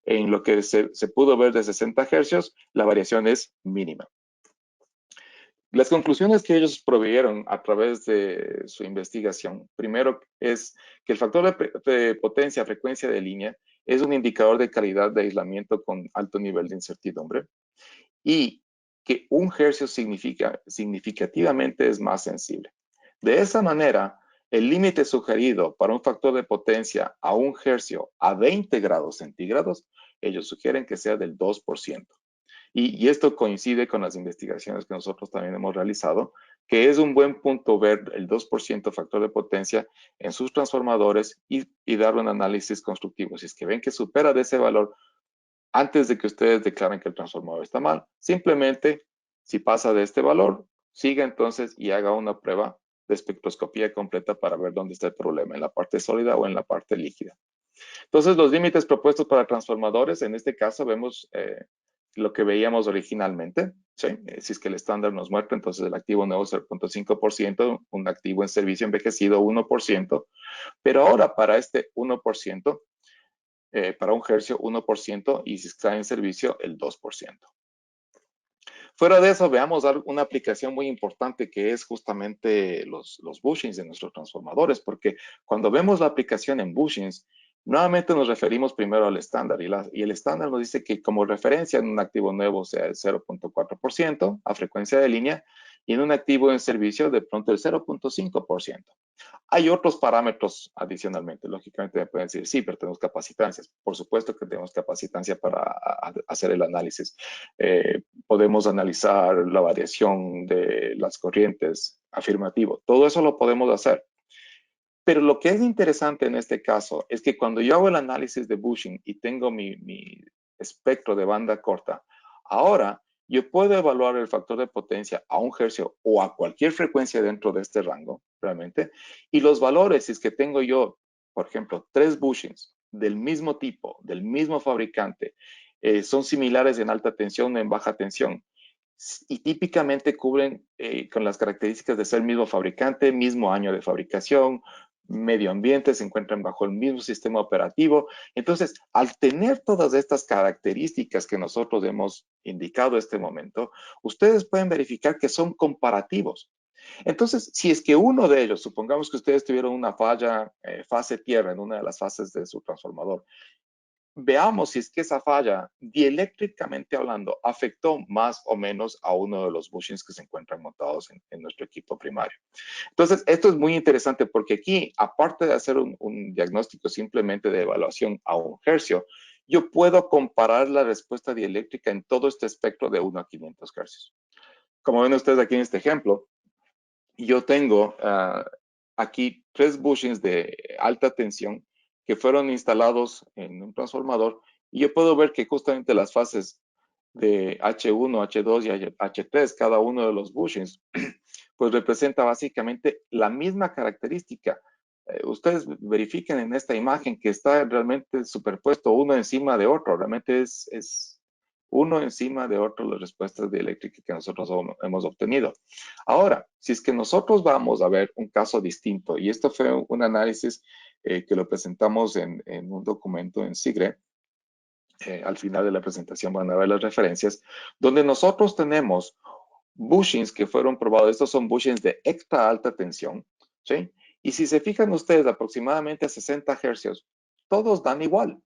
En lo que se pudo ver de 60 hercios, la variación es mínima. Las conclusiones que ellos proveyeron a través de su investigación, primero es que el factor de potencia, frecuencia de línea, es un indicador de calidad de aislamiento con alto nivel de incertidumbre y que 1 hercio significativamente es más sensible. De esa manera, el límite sugerido para un factor de potencia a 1 hercio a 20 grados centígrados, ellos sugieren que sea del 2%. Y esto coincide con las investigaciones que nosotros también hemos realizado, que es un buen punto ver el 2% factor de potencia en sus transformadores y dar un análisis constructivo. Si es que ven que supera de ese valor, antes de que ustedes declaren que el transformador está mal, simplemente, si pasa de este valor, siga entonces y haga una prueba de espectroscopía completa para ver dónde está el problema, en la parte sólida o en la parte líquida. Entonces, los límites propuestos para transformadores, en este caso vemos lo que veíamos originalmente, ¿sí? Si es que el estándar nos muestra, entonces el activo nuevo es 0.5%, un activo en servicio envejecido 1%, pero ahora para este 1%, para un hercio 1%, y si está en servicio el 2%. Fuera de eso, veamos una aplicación muy importante que es justamente los bushings de nuestros transformadores, porque cuando vemos la aplicación en bushings, nuevamente nos referimos primero al estándar y el estándar nos dice que como referencia en un activo nuevo sea el 0.4% a frecuencia de línea y en un activo en servicio de pronto el 0.5%. Hay otros parámetros adicionalmente. Lógicamente me pueden decir, sí, pero tenemos capacitancias. Por supuesto que tenemos capacitancia para hacer el análisis. Podemos analizar la variación de las corrientes, afirmativo. Todo eso lo podemos hacer. Pero lo que es interesante en este caso es que cuando yo hago el análisis de bushing y tengo mi espectro de banda corta, ahora yo puedo evaluar el factor de potencia a 1 hercio o a cualquier frecuencia dentro de este rango, realmente, y los valores, si es que tengo yo, por ejemplo, 3 bushings del mismo tipo, del mismo fabricante, son similares en alta tensión o en baja tensión, y típicamente cubren con las características de ser mismo fabricante, mismo año de fabricación, medio ambiente, se encuentran bajo el mismo sistema operativo. Entonces, al tener todas estas características que nosotros hemos indicado en este momento, ustedes pueden verificar que son comparativos. Entonces, si es que uno de ellos, supongamos que ustedes tuvieron una falla fase tierra en una de las fases de su transformador, veamos si es que esa falla, dieléctricamente hablando, afectó más o menos a uno de los bushings que se encuentran montados en nuestro equipo primario. Entonces, esto es muy interesante porque aquí, aparte de hacer un diagnóstico simplemente de evaluación a 1 hercio, yo puedo comparar la respuesta dieléctrica en todo este espectro de 1 a 500 hercios. Como ven ustedes aquí en este ejemplo, yo tengo aquí 3 bushings de alta tensión que fueron instalados en un transformador y yo puedo ver que justamente las fases de H1, H2 y H3, cada uno de los bushings, pues representa básicamente la misma característica. Ustedes verifiquen en esta imagen que está realmente superpuesto uno encima de otro, realmente es uno encima de otro las respuestas dieléctricas que nosotros hemos obtenido. Ahora, si es que nosotros vamos a ver un caso distinto, y esto fue un análisis que lo presentamos en un documento en SIGRE, al final de la presentación van a ver las referencias, donde nosotros tenemos bushings que fueron probados. Estos son bushings de extra alta tensión, ¿sí? Y si se fijan ustedes aproximadamente a 60 hercios, todos dan igual.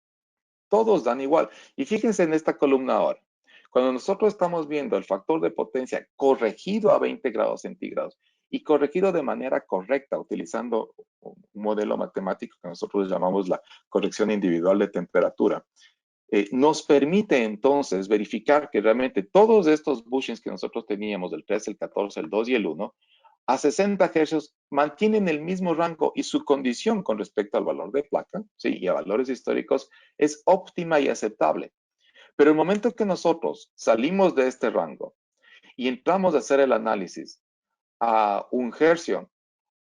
Todos dan igual. Y fíjense en esta columna ahora. Cuando nosotros estamos viendo el factor de potencia corregido a 20 grados centígrados y corregido de manera correcta utilizando un modelo matemático que nosotros llamamos la corrección individual de temperatura, nos permite entonces verificar que realmente todos estos bushings que nosotros teníamos, el 3, el 14, el 2 y el 1, a 60 hercios mantienen el mismo rango y su condición con respecto al valor de placa, ¿sí? Y a valores históricos es óptima y aceptable. Pero el momento que nosotros salimos de este rango y entramos a hacer el análisis a 1 hercio,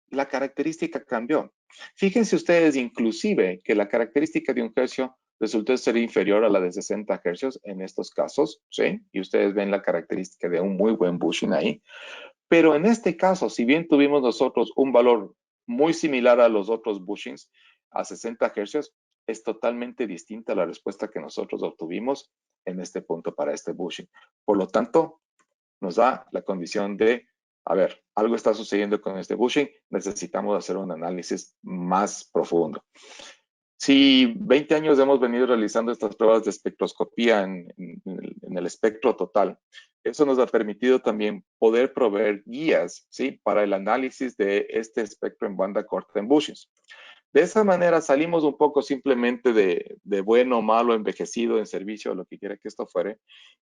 la característica cambió. Fíjense ustedes inclusive que la característica de 1 hercio resultó ser inferior a la de 60 hercios en estos casos, ¿sí? Y ustedes ven la característica de un muy buen bushing ahí. Pero en este caso, si bien tuvimos nosotros un valor muy similar a los otros bushings, a 60 hercios, es totalmente distinta la respuesta que nosotros obtuvimos en este punto para este bushing. Por lo tanto, nos da la condición de, a ver, algo está sucediendo con este bushing, necesitamos hacer un análisis más profundo. Si 20 años hemos venido realizando estas pruebas de espectroscopía en el espectro total, eso nos ha permitido también poder proveer guías, ¿sí? Para el análisis de este espectro en banda corta en bushings. De esa manera salimos un poco simplemente de bueno, malo, envejecido, en servicio, lo que quiera que esto fuere.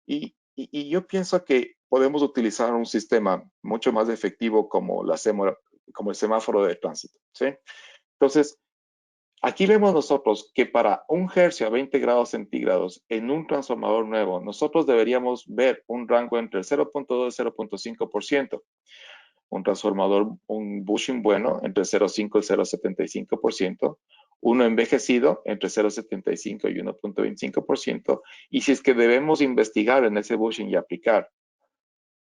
Y yo pienso que podemos utilizar un sistema mucho más efectivo como el semáforo de tránsito, ¿sí? Entonces, aquí vemos nosotros que para 1 hercio a 20 grados centígrados en un transformador nuevo, nosotros deberíamos ver un rango entre el 0.2 y 0.5%. Un transformador, un bushing bueno, entre 0.5 y 0.75%. uno envejecido entre 0,75 y 1,25%, y si es que debemos investigar en ese bushing y aplicar,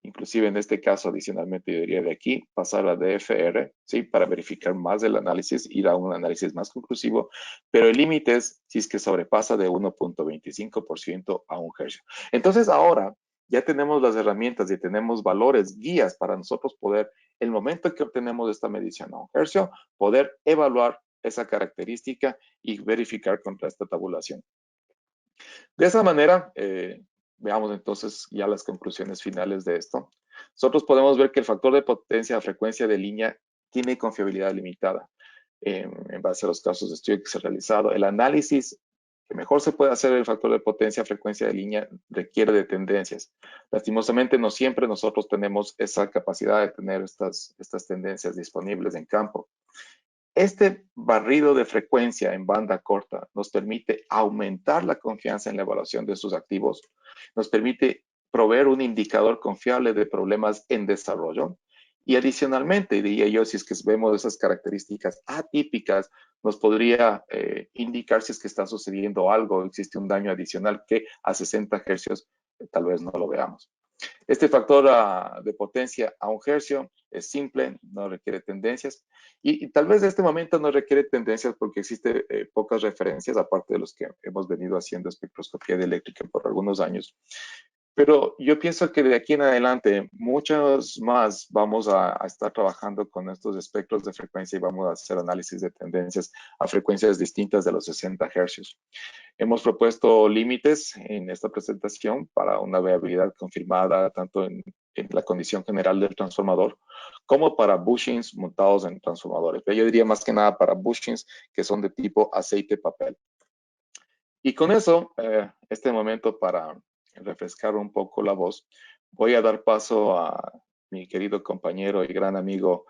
inclusive en este caso adicionalmente yo diría de aquí, pasar a DFR, ¿sí? Para verificar más del análisis, ir a un análisis más conclusivo, pero el límite es si es que sobrepasa de 1,25% a 1 hercio. Entonces ahora ya tenemos las herramientas y tenemos valores, guías para nosotros poder, el momento que obtenemos esta medición a 1 hercio, poder evaluar esa característica y verificar contra esta tabulación. De esa manera, veamos entonces ya las conclusiones finales de esto. Nosotros podemos ver que el factor de potencia a frecuencia de línea tiene confiabilidad limitada en base a los casos de estudio que se ha realizado. El análisis que mejor se puede hacer del factor de potencia a frecuencia de línea requiere de tendencias. Lastimosamente, no siempre nosotros tenemos esa capacidad de tener estas tendencias disponibles en campo. Este barrido de frecuencia en banda corta nos permite aumentar la confianza en la evaluación de sus activos, nos permite proveer un indicador confiable de problemas en desarrollo y adicionalmente, diría yo, si es que vemos esas características atípicas, nos podría indicar si es que está sucediendo algo, existe un daño adicional que a 60 hercios tal vez no lo veamos. Este factor de potencia a 1 hercio es simple, no requiere tendencias y tal vez de este momento no requiere tendencias porque existe pocas referencias, aparte de los que hemos venido haciendo espectroscopía eléctrica por algunos años. Pero yo pienso que de aquí en adelante muchos más vamos a estar trabajando con estos espectros de frecuencia y vamos a hacer análisis de tendencias a frecuencias distintas de los 60 hercios. Hemos propuesto límites en esta presentación para una viabilidad confirmada tanto en la condición general del transformador como para bushings montados en transformadores. Pero yo diría más que nada para bushings que son de tipo aceite-papel. Y con eso, este momento para refrescar un poco la voz, voy a dar paso a mi querido compañero y gran amigo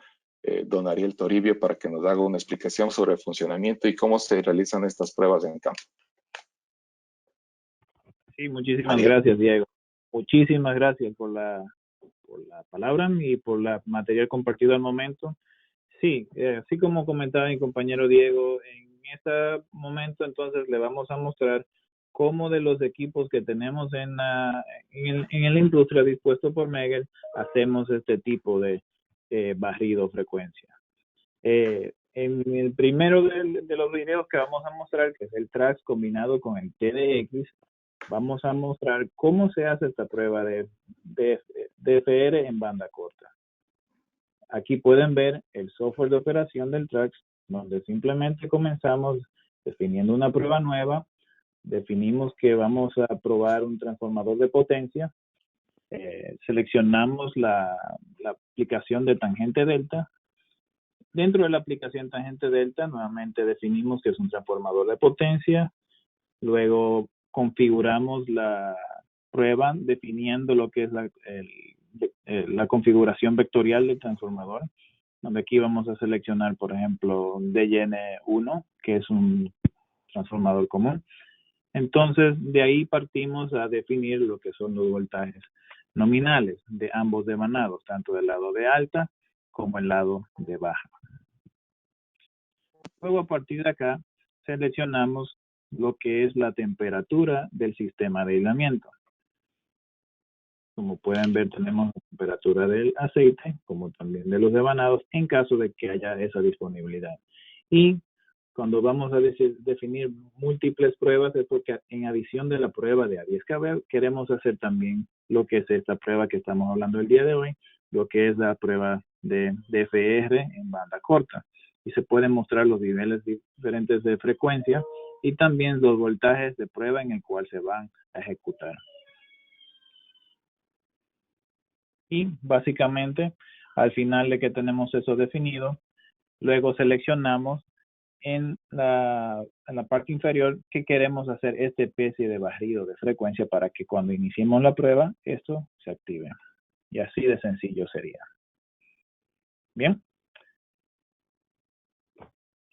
don Ariel Toribio para que nos haga una explicación sobre el funcionamiento y cómo se realizan estas pruebas en campo. Sí, muchísimas gracias, Diego. Muchísimas gracias por la palabra y por la material compartido al momento. Sí, así como comentaba mi compañero Diego, en este momento entonces le vamos a mostrar cómo de los equipos que tenemos en la industria dispuesto por Megger hacemos este tipo de barrido frecuencia. En el primero de los videos que vamos a mostrar, que es el TRAX combinado con el TDX, vamos a mostrar cómo se hace esta prueba de DFR en banda corta. Aquí pueden ver el software de operación del TRAX, donde simplemente comenzamos definiendo una prueba nueva, definimos que vamos a probar un transformador de potencia, seleccionamos la aplicación de tangente delta. Dentro de la aplicación tangente delta, nuevamente definimos que es un transformador de potencia, luego configuramos la prueba definiendo lo que es la configuración vectorial del transformador, donde aquí vamos a seleccionar, por ejemplo, DN1, que es un transformador común. Entonces, de ahí partimos a definir lo que son los voltajes nominales de ambos devanados, tanto del lado de alta como el lado de baja. Luego, a partir de acá, seleccionamos lo que es la temperatura del sistema de aislamiento. Como pueden ver, tenemos la temperatura del aceite, como también de los devanados, en caso de que haya esa disponibilidad. Y cuando vamos a definir múltiples pruebas, es porque en adición de la prueba de A10KB, queremos hacer también lo que es esta prueba que estamos hablando el día de hoy, lo que es la prueba de DFR en banda corta. Y se pueden mostrar los niveles diferentes de frecuencia y también los voltajes de prueba en el cual se van a ejecutar. Y básicamente, al final de que tenemos eso definido, luego seleccionamos en la parte inferior que queremos hacer esta especie de barrido de frecuencia para que cuando iniciemos la prueba, esto se active. Y así de sencillo sería. Bien.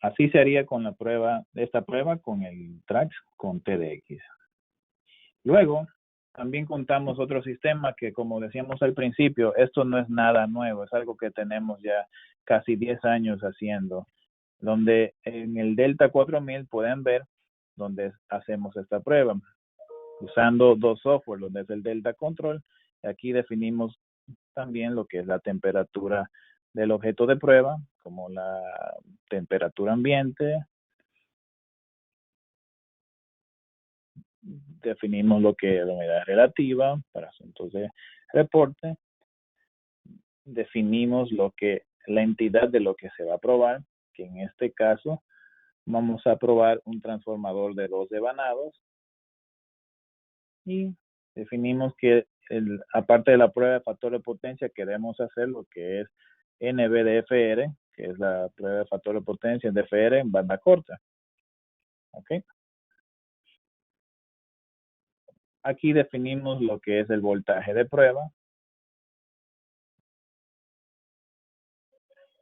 Así sería con esta prueba con el TRAX con TDX. Luego, también contamos otro sistema que, como decíamos al principio, esto no es nada nuevo, es algo que tenemos ya casi 10 años haciendo. donde en el Delta 4000 pueden ver donde hacemos esta prueba usando dos software, donde es el Delta Control. Aquí definimos también lo que es la temperatura del objeto de prueba, como la temperatura ambiente. Definimos lo que es la humedad relativa para asuntos de reporte. Definimos la entidad de lo que se va a probar, que en este caso vamos a probar un transformador de 2 devanados. Y definimos que aparte de la prueba de factor de potencia, queremos hacer lo que es NBDFR, que es la prueba de factor de potencia en DFR en banda corta. ¿Ok? Aquí definimos lo que es el voltaje de prueba.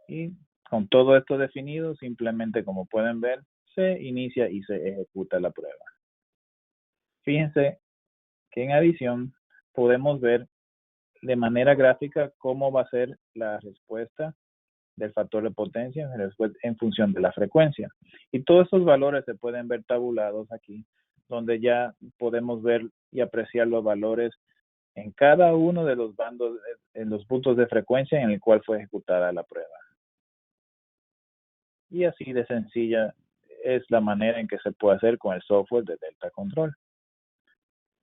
Y con todo esto definido, simplemente como pueden ver, se inicia y se ejecuta la prueba. Fíjense que en adición podemos ver de manera gráfica cómo va a ser la respuesta del factor de potencia en función de la frecuencia. Y todos estos valores se pueden ver tabulados aquí, donde ya podemos ver y apreciar los valores en cada uno de los bandos, en los puntos de frecuencia en el cual fue ejecutada la prueba. Y así de sencilla es la manera en que se puede hacer con el software de Delta Control.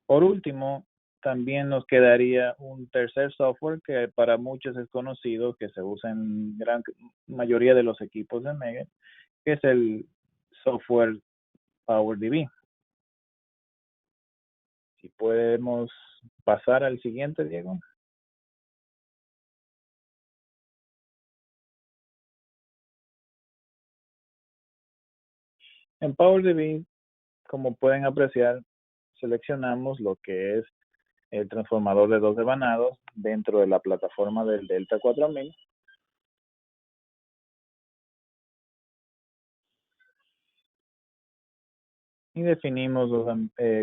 Por último, también nos quedaría un tercer software que para muchos es conocido, que se usa en gran mayoría de los equipos de Megger, que es el software PowerDB. Si podemos pasar al siguiente, Diego. En PowerDB, como pueden apreciar, seleccionamos lo que es el transformador de 2 devanados dentro de la plataforma del Delta 4000. Y definimos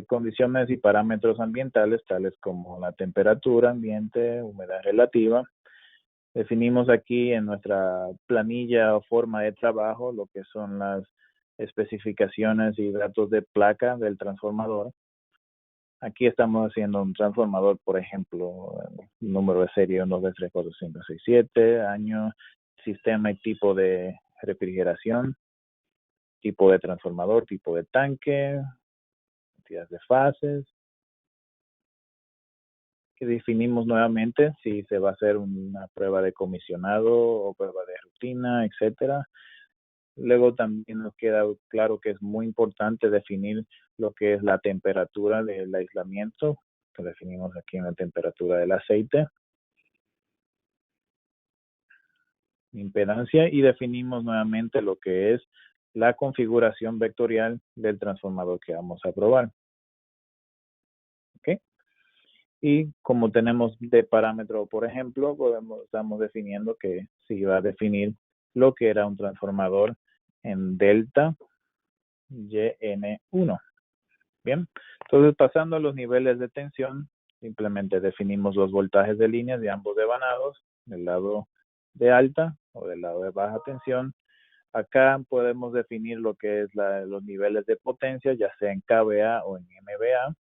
condiciones y parámetros ambientales tales como la temperatura ambiente, humedad relativa. Definimos aquí en nuestra planilla o forma de trabajo lo que son las especificaciones y datos de placa del transformador. Aquí estamos haciendo un transformador, por ejemplo, número de serie 1, 2, 3, 4, 5, 6, 7, año, sistema y tipo de refrigeración, tipo de transformador, tipo de tanque, cantidades de fases, que definimos nuevamente si se va a hacer una prueba de comisionado o prueba de rutina, etcétera. Luego también nos queda claro que es muy importante definir lo que es la temperatura del aislamiento, que definimos aquí en la temperatura del aceite, impedancia, y definimos nuevamente lo que es la configuración vectorial del transformador que vamos a probar. ¿Ok? Y como tenemos de parámetro, por ejemplo, estamos definiendo que se iba a definir lo que era un transformador en delta YN1. Bien, entonces pasando a los niveles de tensión, simplemente definimos los voltajes de líneas de ambos devanados, del lado de alta o del lado de baja tensión. Acá podemos definir lo que es los niveles de potencia, ya sea en kVA o en MVA.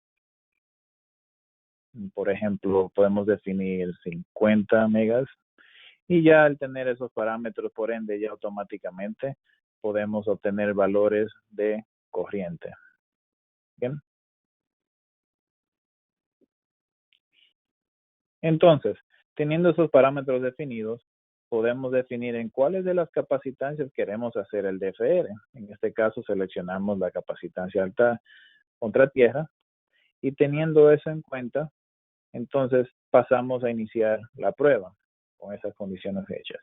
Por ejemplo, podemos definir 50 megas y ya al tener esos parámetros, por ende, ya automáticamente podemos obtener valores de corriente. Bien. Entonces, teniendo esos parámetros definidos, podemos definir en cuáles de las capacitancias queremos hacer el DFR. En este caso, seleccionamos la capacitancia alta contra tierra y teniendo eso en cuenta, entonces pasamos a iniciar la prueba con esas condiciones hechas.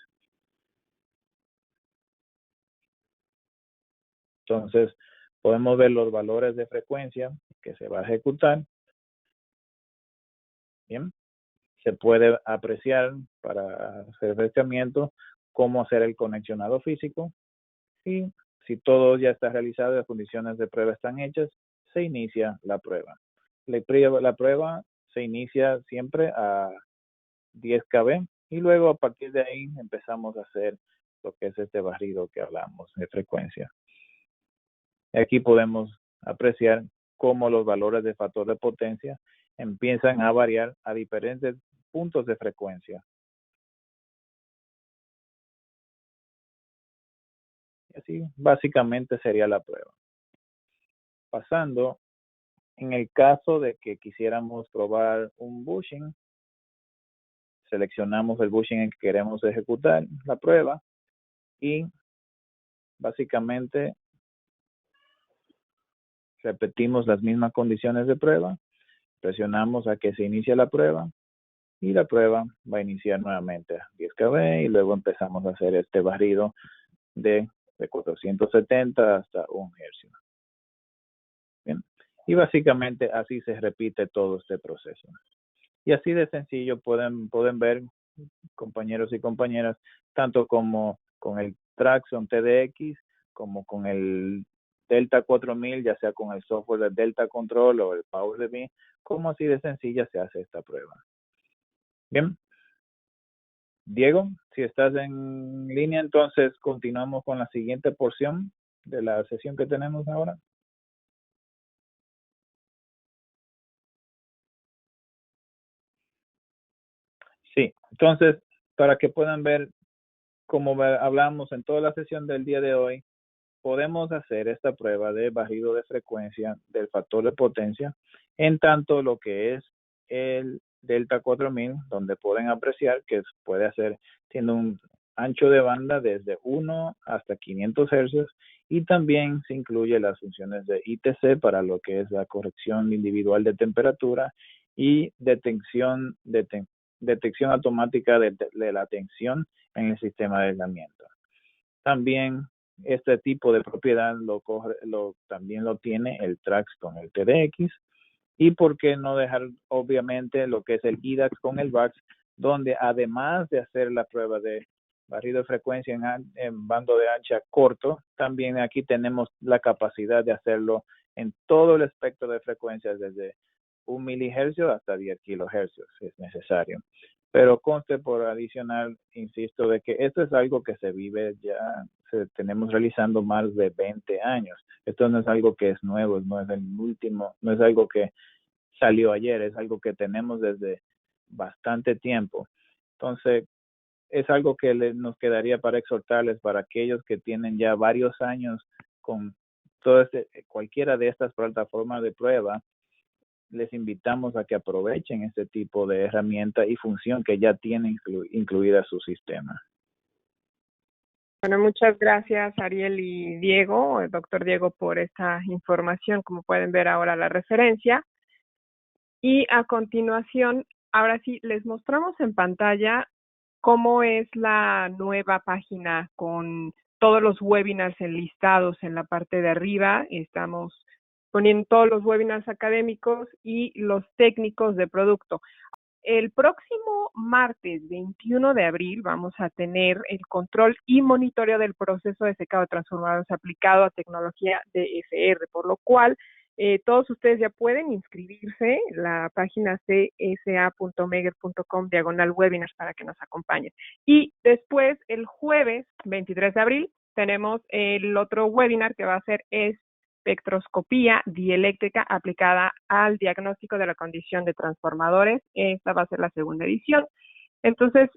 Entonces, podemos ver los valores de frecuencia que se va a ejecutar. Bien, se puede apreciar para hacer acercamiento cómo hacer el conexionado físico y si todo ya está realizado y las condiciones de prueba están hechas, se inicia la prueba. La prueba se inicia siempre a 10 kb y luego a partir de ahí empezamos a hacer lo que es este barrido que hablamos de frecuencia. Aquí podemos apreciar cómo los valores de factor de potencia empiezan a variar a diferentes puntos de frecuencia. Y así básicamente sería la prueba. Pasando, en el caso de que quisiéramos probar un bushing, seleccionamos el bushing en que queremos ejecutar la prueba y básicamente repetimos las mismas condiciones de prueba, presionamos a que se inicie la prueba y la prueba va a iniciar nuevamente a 10 kb y luego empezamos a hacer este barrido de 470 hasta 1 hercio. Bien. Y básicamente así se repite todo este proceso. Y así de sencillo pueden ver, compañeros y compañeras, tanto como con el Traxon TDX, como con el Delta 4000, ya sea con el software de Delta Control o el PowerDB, como así de sencilla se hace esta prueba. Bien. Diego, si estás en línea, entonces continuamos con la siguiente porción de la sesión que tenemos ahora. Sí, entonces, para que puedan ver, como hablamos en toda la sesión del día de hoy, podemos hacer esta prueba de barrido de frecuencia del factor de potencia en tanto lo que es el Delta 4000, donde pueden apreciar que puede hacer, tiene un ancho de banda desde 1 hasta 500 hercios y también se incluye las funciones de ITC para lo que es la corrección individual de temperatura y detección automática de la tensión en el sistema de aislamiento. También este tipo de propiedad también lo tiene el Trax con el TDX. Y por qué no dejar, obviamente, lo que es el IDAX con el VAX, donde además de hacer la prueba de barrido de frecuencia en bando de ancha corto, también aquí tenemos la capacidad de hacerlo en todo el espectro de frecuencias, desde 1 milihercio hasta 10 kilohercios, si es necesario. Pero conste por adicional, insisto, de que esto es algo que se vive ya, tenemos realizando más de 20 años. Esto no es algo que es nuevo, no es el último, no es algo que salió ayer, es algo que tenemos desde bastante tiempo. Entonces, es algo que nos quedaría para exhortarles para aquellos que tienen ya varios años con cualquiera de estas plataformas de prueba. Les invitamos a que aprovechen este tipo de herramienta y función que ya tiene incluida su sistema. Bueno, muchas gracias Ariel y Diego, el doctor Diego, por esta información. Como pueden ver ahora la referencia. Y a continuación, ahora sí, les mostramos en pantalla cómo es la nueva página con todos los webinars enlistados en la parte de arriba. Estamos poniendo todos los webinars académicos y los técnicos de producto. El próximo martes 21 de abril vamos a tener el control y monitoreo del proceso de secado de transformadores aplicado a tecnología DFR, por lo cual todos ustedes ya pueden inscribirse en la página csa.megger.com/webinars para que nos acompañen. Y después, el jueves 23 de abril, tenemos el otro webinar que va a ser espectroscopía dieléctrica aplicada al diagnóstico de la condición de transformadores. Esta va a ser la segunda edición. Entonces,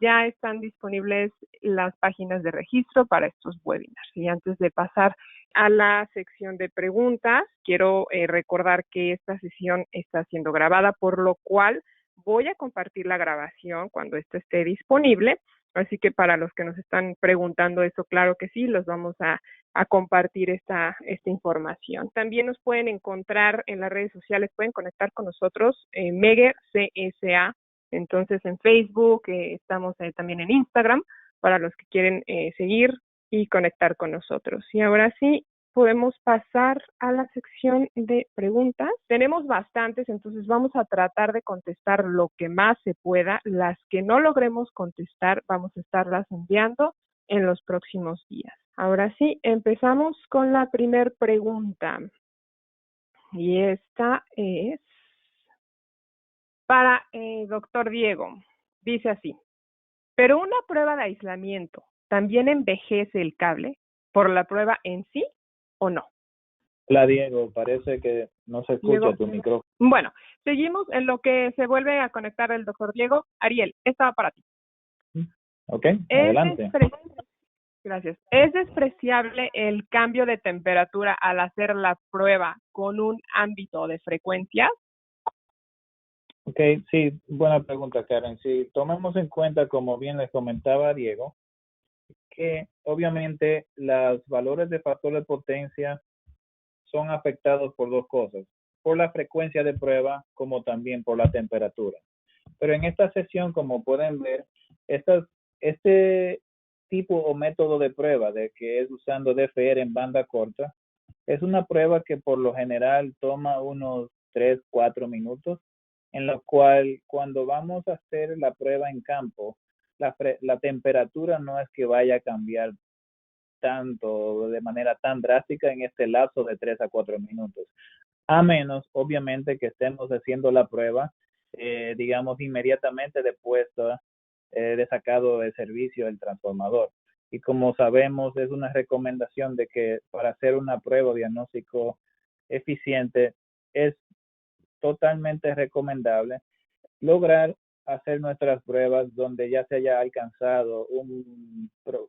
ya están disponibles las páginas de registro para estos webinars. Y antes de pasar a la sección de preguntas, quiero recordar que esta sesión está siendo grabada, por lo cual voy a compartir la grabación cuando esta esté disponible. Así que para los que nos están preguntando eso, claro que sí, los vamos a compartir esta información. También nos pueden encontrar en las redes sociales, pueden conectar con nosotros, Megger CSA. Entonces en Facebook, estamos también en Instagram, para los que quieren seguir y conectar con nosotros. Y ahora sí, podemos pasar a la sección de preguntas. Tenemos bastantes, entonces vamos a tratar de contestar lo que más se pueda. Las que no logremos contestar, vamos a estarlas enviando en los próximos días. Ahora sí, empezamos con la primera pregunta. Y esta es para doctor Diego. Dice así: pero una prueba de aislamiento ¿también envejece el cable por la prueba en sí o no? Hola, Diego, parece que no se escucha Diego. tu micrófono. Bueno, seguimos en lo que se vuelve a conectar el doctor Diego. Ariel, estaba para ti. Ok, adelante. Gracias. ¿Es despreciable el cambio de temperatura al hacer la prueba con un ámbito de frecuencias? Ok, sí, buena pregunta, Karen. Si tomemos en cuenta, como bien les comentaba Diego, que obviamente los valores de factor de potencia son afectados por dos cosas, por la frecuencia de prueba como también por la temperatura. Pero en esta sesión, como pueden ver, este tipo o método de prueba de que es usando DFR en banda corta, es una prueba que por lo general toma unos 3, 4 minutos, en lo cual cuando vamos a hacer la prueba en campo, la temperatura no es que vaya a cambiar tanto, de manera tan drástica en este lapso de 3 a 4 minutos. A menos, obviamente, que estemos haciendo la prueba, digamos, inmediatamente después de sacado de servicio el transformador. Y como sabemos, es una recomendación de que para hacer una prueba diagnóstico eficiente es totalmente recomendable lograr hacer nuestras pruebas donde ya se haya alcanzado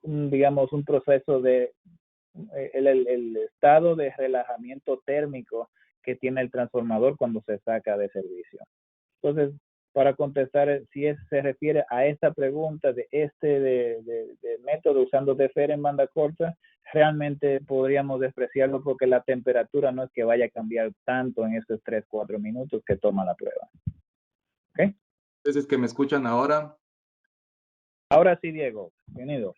digamos, un proceso de el estado de relajamiento térmico que tiene el transformador cuando se saca de servicio. Entonces, para contestar, si se refiere a esta pregunta de método usando DFR en banda corta, realmente podríamos despreciarlo porque la temperatura no es que vaya a cambiar tanto en estos 3, 4 minutos que toma la prueba. ¿Ok? Entonces, que me escuchan ahora. Ahora sí, Diego, bienvenido.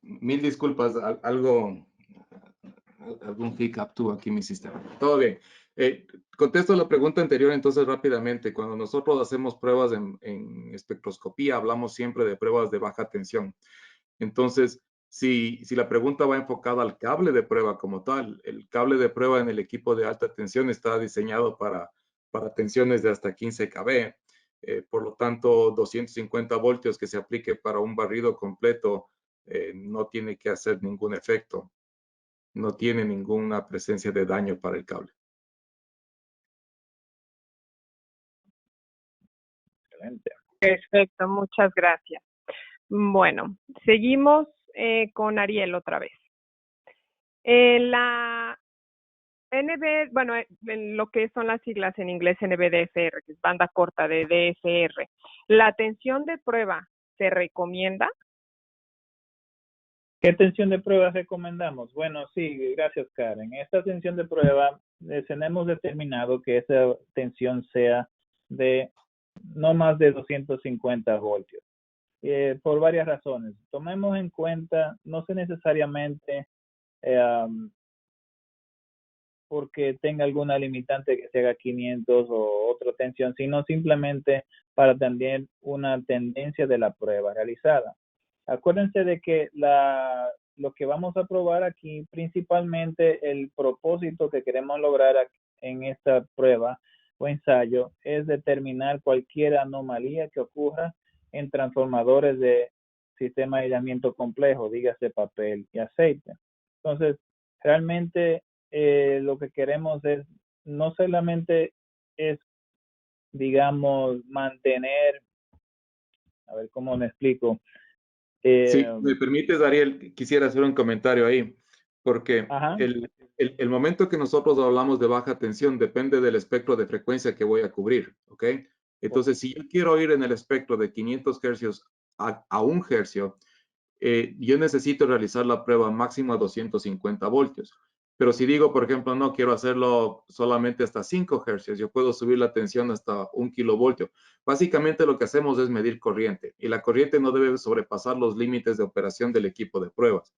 Mil disculpas, algún hiccup tuvo aquí mi sistema. Todo bien. Contesto la pregunta anterior entonces rápidamente. Cuando nosotros hacemos pruebas en espectroscopía, hablamos siempre de pruebas de baja tensión. Entonces, si la pregunta va enfocada al cable de prueba como tal, el cable de prueba en el equipo de alta tensión está diseñado para tensiones de hasta 15 kV. Por lo tanto, 250 voltios que se aplique para un barrido completo no tiene que hacer ningún efecto. No tiene ninguna presencia de daño para el cable. Excelente. Perfecto, muchas gracias. Bueno, seguimos con Ariel otra vez. La bueno, en lo que son las siglas en inglés NBDFR, que es banda corta de DFR, ¿la tensión de prueba se recomienda? ¿Qué tensión de prueba recomendamos? Bueno, sí, gracias, Karen. Esta tensión de prueba, tenemos determinado que esa tensión sea de no más de 250 voltios, por varias razones. Tomemos en cuenta, no sé necesariamente porque tenga alguna limitante que se haga 500 o otra tensión, sino simplemente para también una tendencia de la prueba realizada. Acuérdense de que lo que vamos a probar aquí, principalmente el propósito que queremos lograr en esta prueba o ensayo, es determinar cualquier anomalía que ocurra en transformadores de sistema de aislamiento complejo, dígase papel y aceite. Entonces, realmente lo que queremos es, no solamente es, digamos, mantener, a ver cómo me explico. Si me permites, Ariel, quisiera hacer un comentario ahí, porque Ajá. el momento que nosotros hablamos de baja tensión depende del espectro de frecuencia que voy a cubrir, ¿ok? Entonces, si yo quiero ir en el espectro de 500 hercios a 1 hercio, yo necesito realizar la prueba máxima a 250 voltios. Pero si digo, por ejemplo, no quiero hacerlo solamente hasta 5 hercios, yo puedo subir la tensión hasta 1 kilovoltio. Básicamente lo que hacemos es medir corriente y la corriente no debe sobrepasar los límites de operación del equipo de pruebas.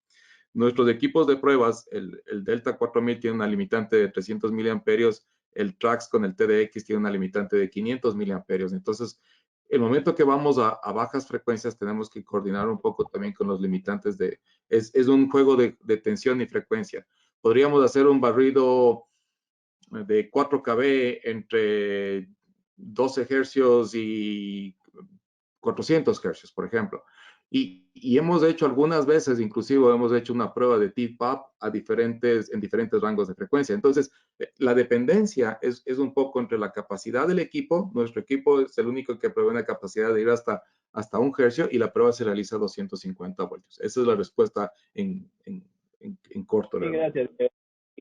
Nuestros equipos de pruebas, el Delta 4000 tiene una limitante de 300 miliamperios, el Trax con el TDX tiene una limitante de 500 miliamperios. Entonces, el momento que vamos a bajas frecuencias tenemos que coordinar un poco también con los limitantes es un juego de tensión y frecuencia. Podríamos hacer un barrido de 4 kV entre 12 hercios y 400 hercios, por ejemplo. Y hemos hecho algunas veces, inclusive hemos hecho una prueba de TIPAP en diferentes rangos de frecuencia. Entonces, la dependencia es un poco entre la capacidad del equipo. Nuestro equipo es el único que provee una capacidad de ir hasta 1 Hz y la prueba se realiza a 250 voltios. Esa es la respuesta en corto. Sí, Realmente. gracias.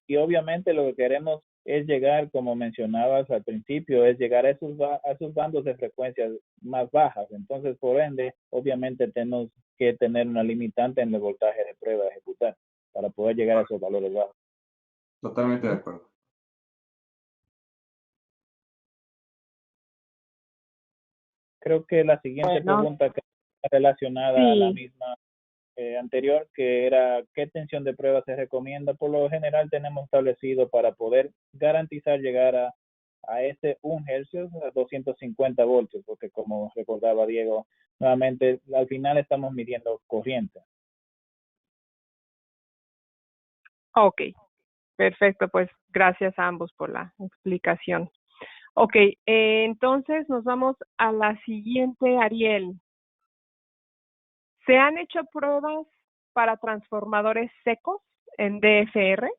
Y obviamente lo que queremos es llegar, como mencionabas al principio, es llegar a esos bandos de frecuencias más bajas. Entonces, por ende, obviamente tenemos que tener una limitante en el voltaje de prueba a ejecutar para poder llegar a esos valores bajos. Totalmente de acuerdo. Creo que la siguiente pregunta que está relacionada a la misma anterior, que era qué tensión de prueba se recomienda. Por lo general tenemos establecido para poder garantizar llegar a ese 1 Hz a 250 voltios, porque como recordaba Diego, nuevamente al final estamos midiendo corriente. Ok, perfecto, pues gracias a ambos por la explicación. Ok, entonces nos vamos a la siguiente, Ariel. ¿Se han hecho pruebas para transformadores secos en DFR?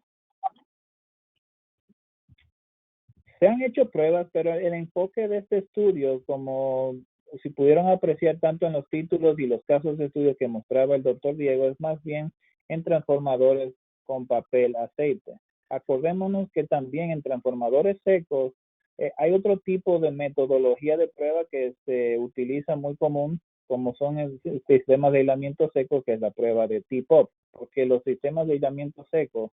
Se han hecho pruebas, pero el enfoque de este estudio, como si pudieron apreciar tanto en los títulos y los casos de estudio que mostraba el doctor Diego, es más bien en transformadores con papel aceite. Acordémonos que también en transformadores secos hay otro tipo de metodología de prueba que se utiliza muy común, como son el sistema de aislamiento seco, que es la prueba de T-POP, porque los sistemas de aislamiento seco,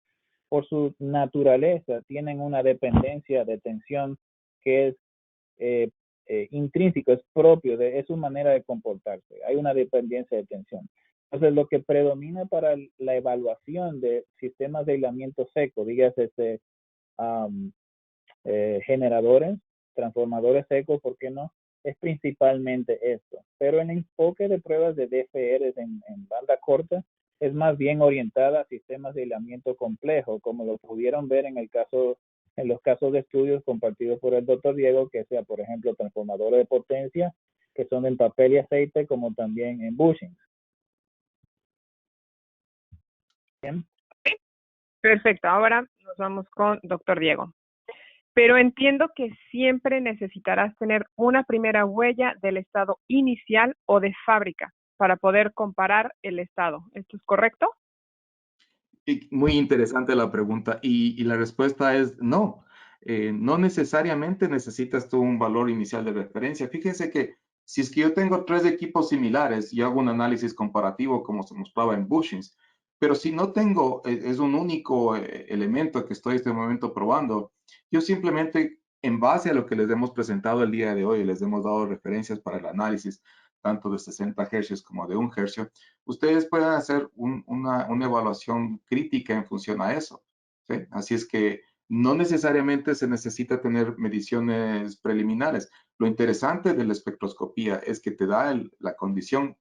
por su naturaleza, tienen una dependencia de tensión que es intrínseco, es propio, es su manera de comportarse. Hay una dependencia de tensión. Entonces, lo que predomina para la evaluación de sistemas de aislamiento seco, dígase generadores, transformadores secos, ¿por qué no? Es principalmente esto. Pero el enfoque de pruebas de DFR en banda corta es más bien orientada a sistemas de aislamiento complejo, como lo pudieron ver en los casos de estudios compartidos por el doctor Diego, que sea, por ejemplo, transformadores de potencia, que son en papel y aceite, como también en bushings. Bien. Perfecto, ahora nos vamos con doctor Diego. Pero entiendo que siempre necesitarás tener una primera huella del estado inicial o de fábrica para poder comparar el estado. ¿Esto es correcto? Muy interesante la pregunta y la respuesta es no. No necesariamente necesitas tú un valor inicial de referencia. Fíjense que si es que yo tengo 3 equipos similares y hago un análisis comparativo como se mostraba en bushings, pero si no tengo, es un único elemento que estoy en este momento probando, yo simplemente en base a lo que les hemos presentado el día de hoy, les hemos dado referencias para el análisis tanto de 60 Hz como de 1 Hz, ustedes pueden hacer una evaluación crítica en función a eso. ¿Sí? Así es que no necesariamente se necesita tener mediciones preliminares. Lo interesante de la espectroscopía es que te da la condición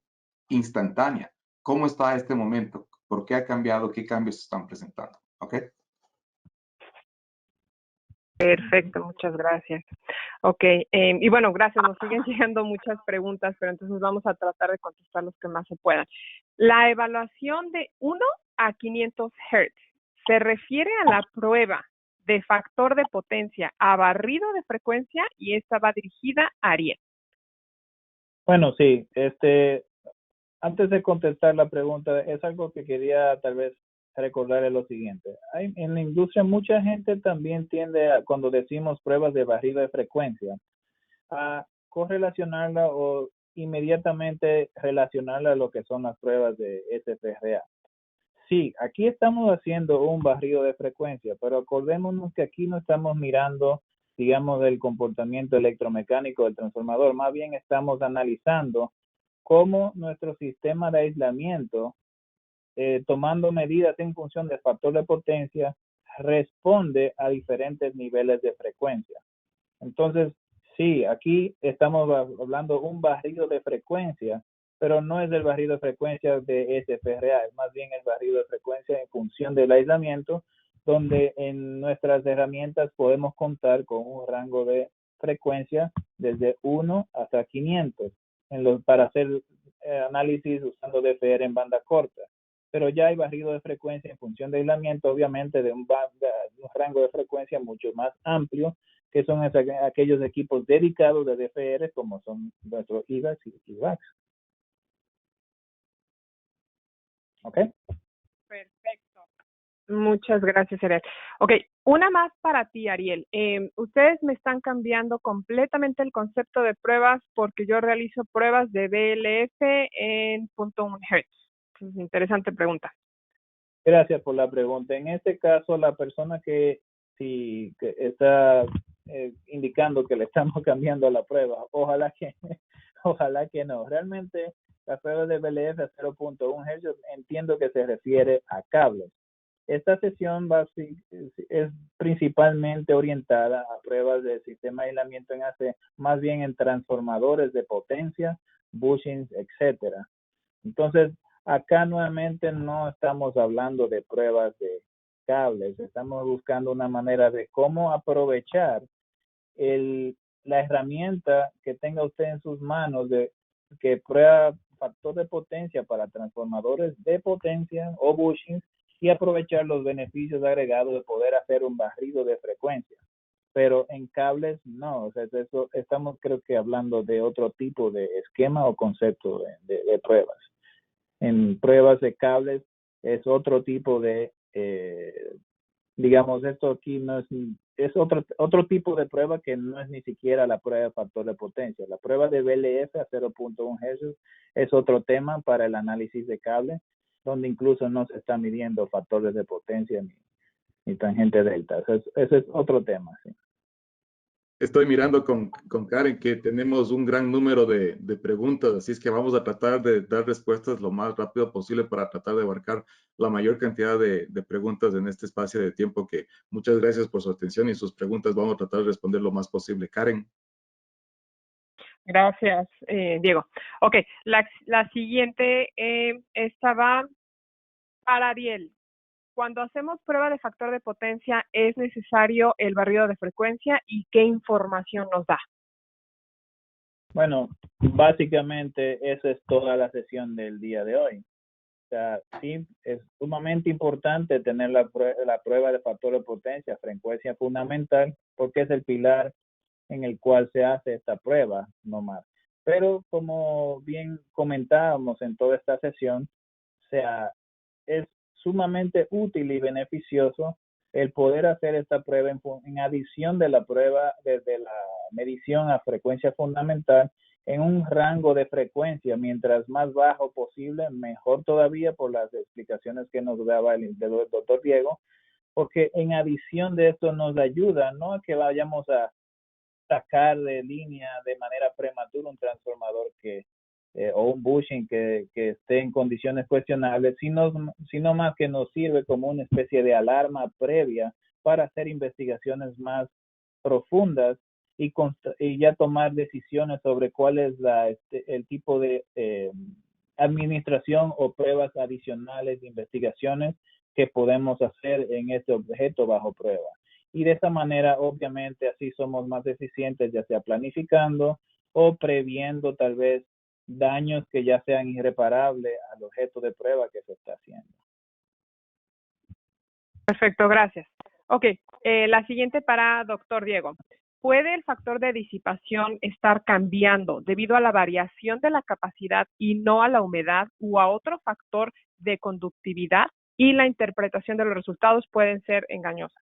instantánea. ¿Cómo está este momento? ¿Por qué ha cambiado? ¿Qué cambios se están presentando? ¿Ok? Perfecto, muchas gracias. Ok, y bueno, gracias, nos siguen llegando muchas preguntas, pero entonces vamos a tratar de contestar los que más se puedan. La evaluación de 1 a 500 Hz se refiere a la prueba de factor de potencia a barrido de frecuencia y esta va dirigida a Ariel. Bueno, sí, antes de contestar la pregunta, es algo que quería tal vez recordarle lo siguiente. En la industria mucha gente también tiende a, cuando decimos pruebas de barrido de frecuencia, a correlacionarla o inmediatamente relacionarla a lo que son las pruebas de SFRA. Sí, aquí estamos haciendo un barrido de frecuencia, pero acordémonos que aquí no estamos mirando, digamos, el comportamiento electromecánico del transformador, más bien estamos analizando cómo nuestro sistema de aislamiento, tomando medidas en función del factor de potencia, responde a diferentes niveles de frecuencia. Entonces, sí, aquí estamos hablando de un barrido de frecuencia, pero no es el barrido de frecuencia de SFRA, es más bien el barrido de frecuencia en función del aislamiento, donde en nuestras herramientas podemos contar con un rango de frecuencia desde 1 hasta 500 para hacer análisis usando DFR en banda corta, pero ya hay barrido de frecuencia en función de aislamiento, obviamente de un rango de frecuencia mucho más amplio, que son aquellos equipos dedicados de DFR como son nuestros IVAX y VAX. ¿Ok? Perfecto. Muchas gracias, Ariel. Ok, una más para ti, Ariel. Ustedes me están cambiando completamente el concepto de pruebas porque yo realizo pruebas de BLF en 0.1 Hz. Entonces, interesante pregunta. Gracias por la pregunta. En este caso, la persona que está indicando que le estamos cambiando la prueba, ojalá que no. Realmente, la prueba de BLF a 0.1 Hz entiendo que se refiere a cables. Esta sesión es principalmente orientada a pruebas de sistema de aislamiento en AC, más bien en transformadores de potencia, bushings, etcétera. Entonces, acá nuevamente no estamos hablando de pruebas de cables, estamos buscando una manera de cómo aprovechar la herramienta que tenga usted en sus manos que prueba factor de potencia para transformadores de potencia o bushings y aprovechar los beneficios agregados de poder hacer un barrido de frecuencia. Pero en cables no, o sea, eso, estamos creo que hablando de otro tipo de esquema o concepto de pruebas. En pruebas de cables es otro tipo de, digamos, esto aquí no es otro tipo de prueba que no es ni siquiera la prueba de factor de potencia. La prueba de BLF a 0.1 Hz es otro tema para el análisis de cable, donde incluso no se está midiendo factores de potencia ni tangente delta. Ese es otro tema, sí. Estoy mirando con Karen que tenemos un gran número de preguntas, así es que vamos a tratar de dar respuestas lo más rápido posible para tratar de abarcar la mayor cantidad de preguntas en este espacio de tiempo. Que muchas gracias por su atención y sus preguntas. Vamos a tratar de responder lo más posible. Karen. Gracias, Diego. Ok, la siguiente esta va para Ariel. Cuando hacemos prueba de factor de potencia, ¿es necesario el barrido de frecuencia y qué información nos da? Bueno, básicamente esa es toda la sesión del día de hoy. O sea, sí, es sumamente importante tener la prueba de factor de potencia, frecuencia fundamental, porque es el pilar en el cual se hace esta prueba, no más. Pero como bien comentábamos en toda esta sesión, o sea, es sumamente útil y beneficioso el poder hacer esta prueba en adición de la prueba desde la medición a frecuencia fundamental en un rango de frecuencia, mientras más bajo posible, mejor todavía, por las explicaciones que nos daba el doctor Diego, porque en adición de esto nos ayuda, no a que vayamos a sacar de línea de manera prematura un transformador o un bushing que esté en condiciones cuestionables, sino más que nos sirve como una especie de alarma previa para hacer investigaciones más profundas y ya tomar decisiones sobre cuál es el tipo de administración o pruebas adicionales de investigaciones que podemos hacer en este objeto bajo prueba. Y de esa manera, obviamente, así somos más eficientes, ya sea planificando o previendo tal vez daños que ya sean irreparables al objeto de prueba que se está haciendo. Perfecto, gracias. Ok, la siguiente para doctor Diego. ¿Puede el factor de disipación estar cambiando debido a la variación de la capacidad y no a la humedad o a otro factor de conductividad? Y la interpretación de los resultados pueden ser engañosas.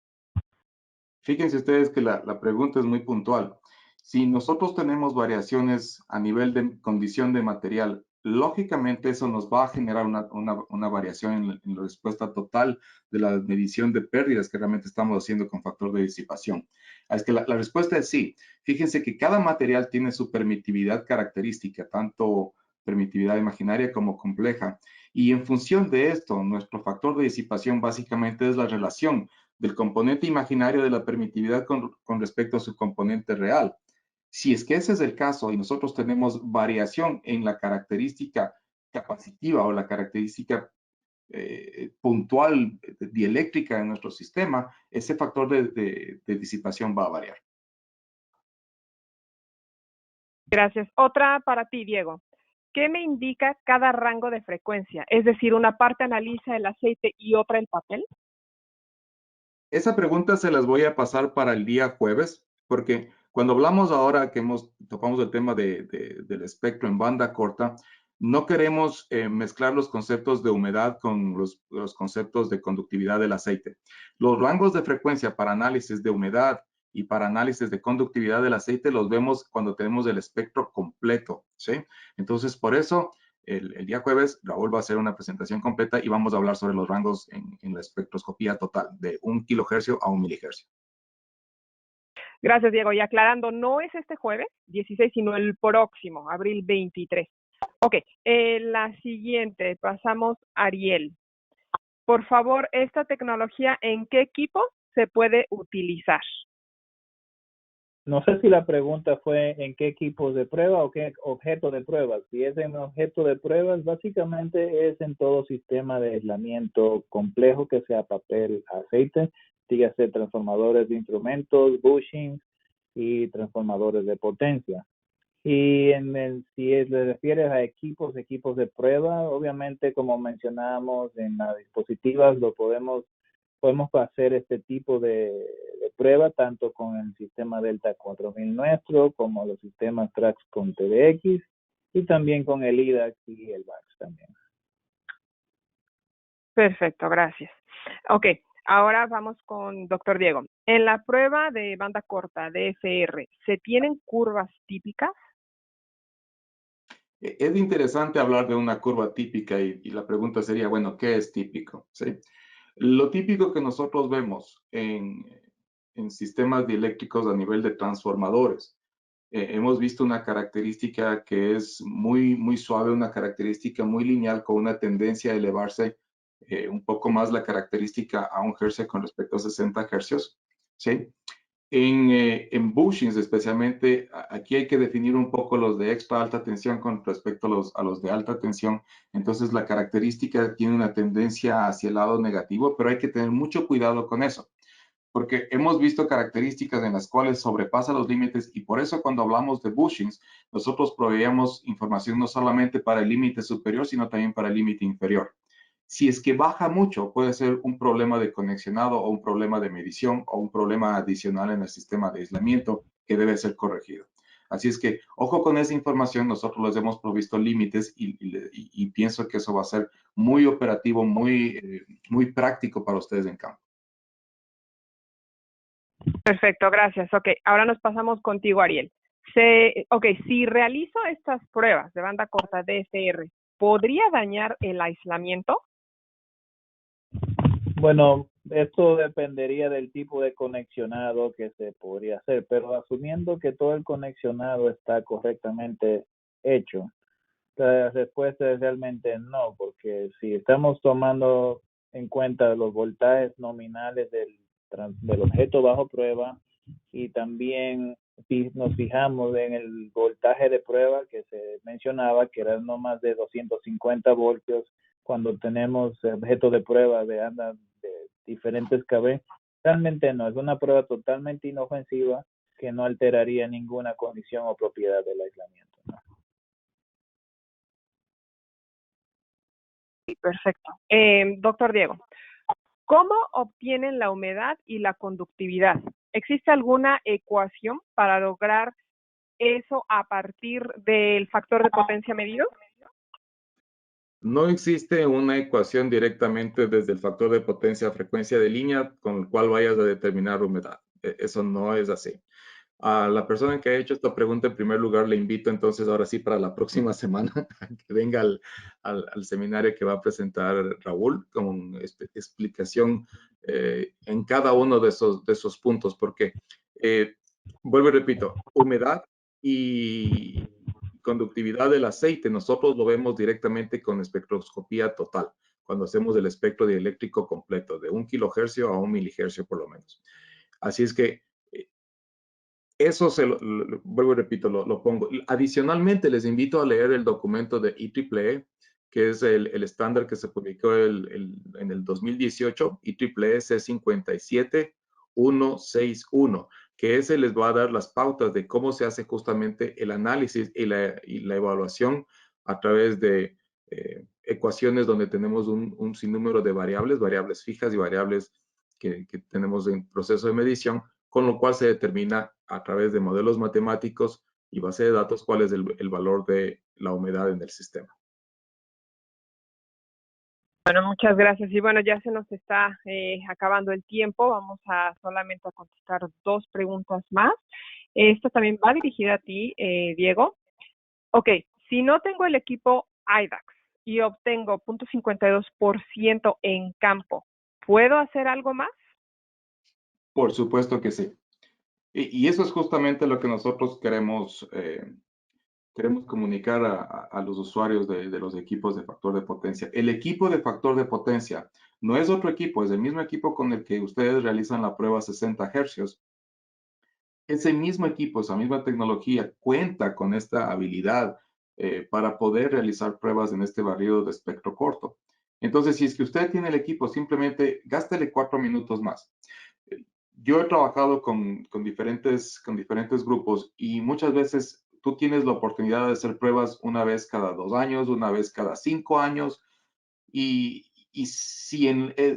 Fíjense ustedes que la pregunta es muy puntual. Si nosotros tenemos variaciones a nivel de condición de material, lógicamente eso nos va a generar una variación en la respuesta total de la medición de pérdidas que realmente estamos haciendo con factor de disipación. Es que la respuesta es sí. Fíjense que cada material tiene su permitividad característica, tanto permitividad imaginaria como compleja. Y en función de esto, nuestro factor de disipación básicamente es la relación del componente imaginario de la permitividad con respecto a su componente real. Si es que ese es el caso y nosotros tenemos variación en la característica capacitiva o la característica puntual dieléctrica de nuestro sistema, ese factor de disipación va a variar. Gracias. Otra para ti, Diego. ¿qué me indica cada rango de frecuencia? Es decir, una parte analiza el aceite y otra el papel. Esa pregunta se las voy a pasar para el día jueves, porque cuando hablamos ahora que tocamos el tema del espectro en banda corta, no queremos mezclar los conceptos de humedad con los conceptos de conductividad del aceite. Los rangos de frecuencia para análisis de humedad y para análisis de conductividad del aceite los vemos cuando tenemos el espectro completo, ¿sí? Entonces, por eso, el día jueves, Raúl va a hacer una presentación completa y vamos a hablar sobre los rangos en la espectroscopía total, de 1 kilohercio a 1 milihercio. Gracias, Diego. Y aclarando, no es este jueves 16, sino el próximo, abril 23. Ok, la siguiente, pasamos a Ariel. Por favor, esta tecnología, ¿en qué equipo se puede utilizar? No sé si la pregunta fue en qué equipos de prueba o qué objeto de pruebas. Si es en objeto de pruebas, básicamente es en todo sistema de aislamiento complejo que sea papel, aceite, dígase transformadores de instrumentos, bushings y transformadores de potencia. Y si le refieres a equipos de prueba, obviamente como mencionábamos en las dispositivas, podemos hacer este tipo de prueba tanto con el sistema Delta 4000 nuestro, como los sistemas Trax con TDX y también con el IDAX y el VAX también. Perfecto, gracias. Ok, ahora vamos con doctor Diego. En la prueba de banda corta, DFR, ¿se tienen curvas típicas? Es interesante hablar de una curva típica y la pregunta sería, bueno, ¿qué es típico? ¿Sí? Lo típico que nosotros vemos en sistemas dieléctricos a nivel de transformadores, hemos visto una característica que es muy, muy suave, una característica muy lineal con una tendencia a elevarse un poco más la característica a 1 hercio con respecto a 60 hercios. ¿Sí? En bushings especialmente, aquí hay que definir un poco los de extra alta tensión con respecto a los de alta tensión. Entonces la característica tiene una tendencia hacia el lado negativo, pero hay que tener mucho cuidado con eso, porque hemos visto características en las cuales sobrepasa los límites y por eso cuando hablamos de bushings, nosotros proveíamos información no solamente para el límite superior, sino también para el límite inferior. Si es que baja mucho, puede ser un problema de conexionado o un problema de medición o un problema adicional en el sistema de aislamiento que debe ser corregido. Así es que, ojo con esa información, nosotros les hemos provisto límites y pienso que eso va a ser muy operativo, muy práctico para ustedes en campo. Perfecto, gracias. Ok, ahora nos pasamos contigo, Ariel. Si realizo estas pruebas de banda corta DFR, ¿podría dañar el aislamiento? Bueno, esto dependería del tipo de conexionado que se podría hacer, pero asumiendo que todo el conexionado está correctamente hecho, la respuesta es realmente no, porque si estamos tomando en cuenta los voltajes nominales del objeto bajo prueba y también nos fijamos en el voltaje de prueba que se mencionaba, que era no más de 250 voltios, cuando tenemos objetos de prueba de diferentes KB, realmente no, es una prueba totalmente inofensiva que no alteraría ninguna condición o propiedad del aislamiento, ¿no? Perfecto. Doctor Diego, ¿cómo obtienen la humedad y la conductividad? ¿Existe alguna ecuación para lograr eso a partir del factor de potencia medido? No existe una ecuación directamente desde el factor de potencia a frecuencia de línea con el cual vayas a determinar humedad. Eso no es así. A la persona que ha hecho esta pregunta, en primer lugar, le invito entonces ahora sí para la próxima semana a que venga al seminario que va a presentar Raúl con explicación en cada uno de esos puntos, porque, vuelvo y repito, humedad y conductividad del aceite, nosotros lo vemos directamente con espectroscopía total, cuando hacemos el espectro dieléctrico completo, de 1 kilohercio a 1 milihercio por lo menos. Así es que eso vuelvo y repito, lo pongo. Adicionalmente, les invito a leer el documento de IEEE, que es el estándar que se publicó en el 2018, IEEE C57161, que ese les va a dar las pautas de cómo se hace justamente el análisis y la evaluación a través de ecuaciones donde tenemos un sinnúmero de variables fijas y variables que tenemos en proceso de medición, con lo cual se determina a través de modelos matemáticos y base de datos cuál es el valor de la humedad en el sistema. Bueno, muchas gracias. Y bueno, ya se nos está acabando el tiempo. Vamos a solamente a contestar 2 preguntas más. Esta también va dirigida a ti, Diego. Ok, si no tengo el equipo IDAX y obtengo 0.52% en campo, ¿puedo hacer algo más? Por supuesto que sí. Y eso es justamente lo que nosotros queremos comunicar a los usuarios de los equipos de factor de potencia. El equipo de factor de potencia no es otro equipo, es el mismo equipo con el que ustedes realizan la prueba 60 hercios. Ese mismo equipo, esa misma tecnología cuenta con esta habilidad para poder realizar pruebas en este barrido de espectro corto. Entonces, si es que usted tiene el equipo, simplemente gástele 4 minutos más. Yo he trabajado con diferentes grupos y muchas veces tú tienes la oportunidad de hacer pruebas una vez cada 2 años, una vez cada 5 años. Y si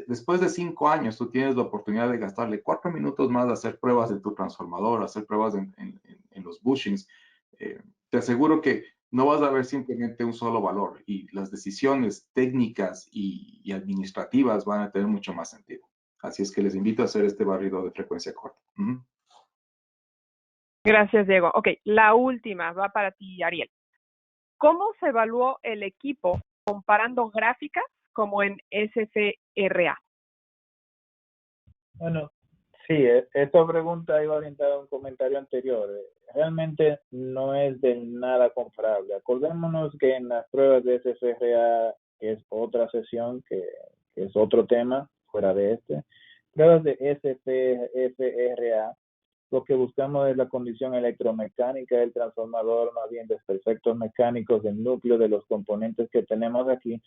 después de 5 años tú tienes la oportunidad de gastarle 4 minutos más a hacer pruebas en tu transformador, hacer pruebas en los bushings, te aseguro que no vas a ver simplemente un solo valor y las decisiones técnicas y administrativas van a tener mucho más sentido. Así es que les invito a hacer este barrido de frecuencia corta. Gracias, Diego. Ok, la última va para ti, Ariel. ¿Cómo se evaluó el equipo comparando gráficas como en SFRA? Bueno, sí, esta pregunta iba orientada a un comentario anterior. Realmente no es de nada comparable. Acordémonos que en las pruebas de SFRA, que es otra sesión, que es otro tema fuera de pruebas de SFRA, lo que buscamos es la condición electromecánica del transformador, más bien desperfectos mecánicos del núcleo de los componentes que tenemos aquí,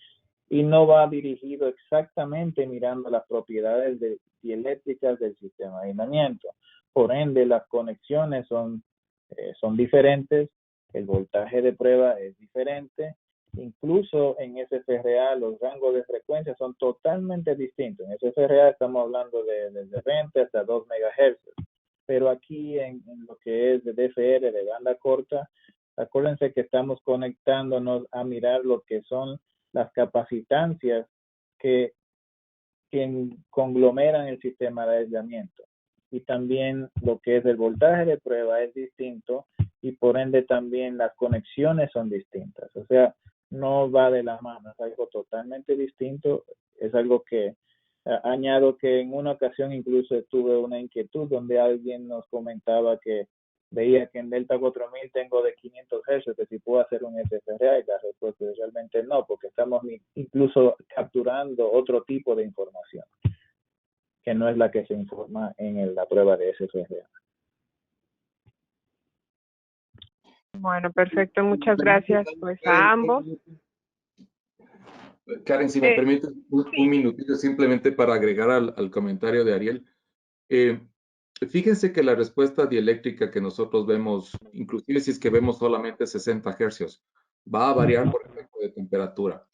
y no va dirigido exactamente mirando las propiedades dieléctricas del sistema de aislamiento. Por ende, las conexiones son diferentes, el voltaje de prueba es diferente, incluso en SFRA los rangos de frecuencia son totalmente distintos. En SFRA estamos hablando desde 20 hasta 2 MHz, pero aquí en lo que es de DFR, de banda corta, acuérdense que estamos conectándonos a mirar lo que son las capacitancias que conglomeran el sistema de aislamiento. Y también lo que es el voltaje de prueba es distinto y por ende también las conexiones son distintas. O sea, no va de la mano, es algo totalmente distinto, es algo que añado que en una ocasión incluso tuve una inquietud donde alguien nos comentaba que veía que en Delta 4000 tengo de 500 Hz, que si puedo hacer un SFRA, y la respuesta es realmente no, porque estamos incluso capturando otro tipo de información, que no es la que se informa en la prueba de SFRA. Bueno, perfecto. Muchas gracias pues a ambos. Karen, si me permites un minutito simplemente para agregar al comentario de Ariel. Fíjense que la respuesta dieléctrica que nosotros vemos, inclusive si es que vemos solamente 60 hercios, va a variar por efecto de temperatura.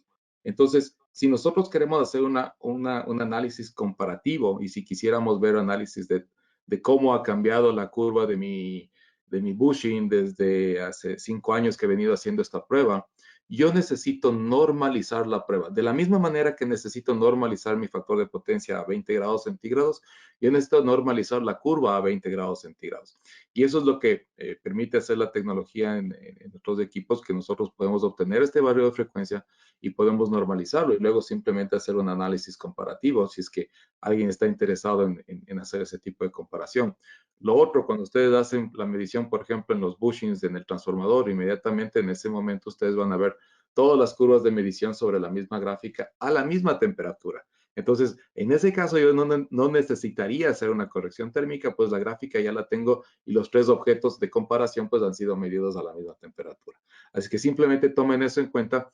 Entonces, si nosotros queremos hacer un análisis comparativo y si quisiéramos ver análisis de cómo ha cambiado la curva de mi bushing desde hace 5 años que he venido haciendo esta prueba, yo necesito normalizar la prueba. De la misma manera que necesito normalizar mi factor de potencia a 20 grados centígrados, yo necesito normalizar la curva a 20 grados centígrados. Y eso es lo que permite hacer la tecnología en otros equipos, que nosotros podemos obtener este barrio de frecuencia y podemos normalizarlo y luego simplemente hacer un análisis comparativo si es que alguien está interesado en hacer ese tipo de comparación. Lo otro, cuando ustedes hacen la medición, por ejemplo, en los bushings, en el transformador, inmediatamente en ese momento ustedes van a ver todas las curvas de medición sobre la misma gráfica a la misma temperatura. Entonces, en ese caso yo no necesitaría hacer una corrección térmica, pues la gráfica ya la tengo y los 3 objetos de comparación pues han sido medidos a la misma temperatura. Así que simplemente tomen eso en cuenta.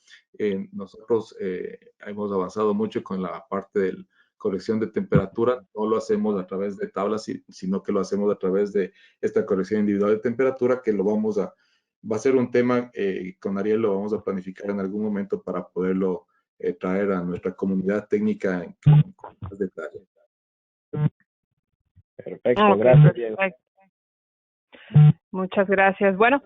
Nosotros hemos avanzado mucho con la parte de corrección de temperatura. No lo hacemos a través de tablas, sino que lo hacemos a través de esta corrección individual de temperatura, que lo vamos a va a ser un tema con Ariel, lo vamos a planificar en algún momento para poderlo traer a nuestra comunidad técnica con más detalle. Perfecto, gracias, Diego. Perfecto. Muchas gracias. Bueno,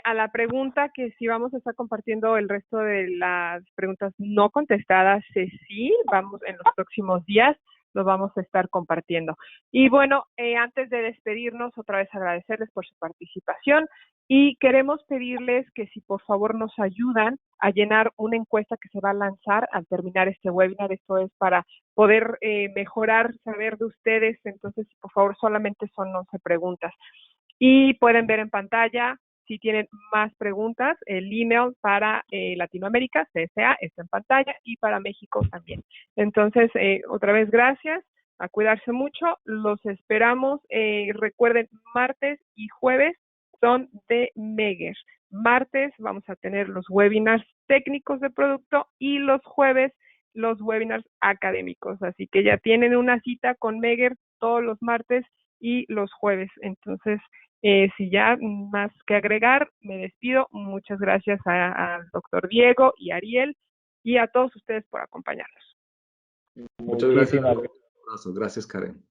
a la pregunta que sí vamos a estar compartiendo el resto de las preguntas no contestadas, sí, vamos en los próximos días, lo vamos a estar compartiendo. Y bueno, antes de despedirnos, otra vez agradecerles por su participación y queremos pedirles que si por favor nos ayudan a llenar una encuesta que se va a lanzar al terminar este webinar. Esto es para poder mejorar, saber de ustedes. Entonces, por favor, solamente son 11 preguntas. Y pueden ver en pantalla, si tienen más preguntas, el email para Latinoamérica, CSA, está en pantalla, y para México también. Entonces, otra vez, gracias, a cuidarse mucho, los esperamos. Recuerden, martes y jueves son de Megger. Martes vamos a tener los webinars técnicos de producto y los jueves los webinars académicos. Así que ya tienen una cita con Megger todos los martes y los jueves. Entonces, si ya más que agregar, me despido. Muchas gracias al doctor Diego y Ariel y a todos ustedes por acompañarnos. Muchas gracias. Gracias, Karen.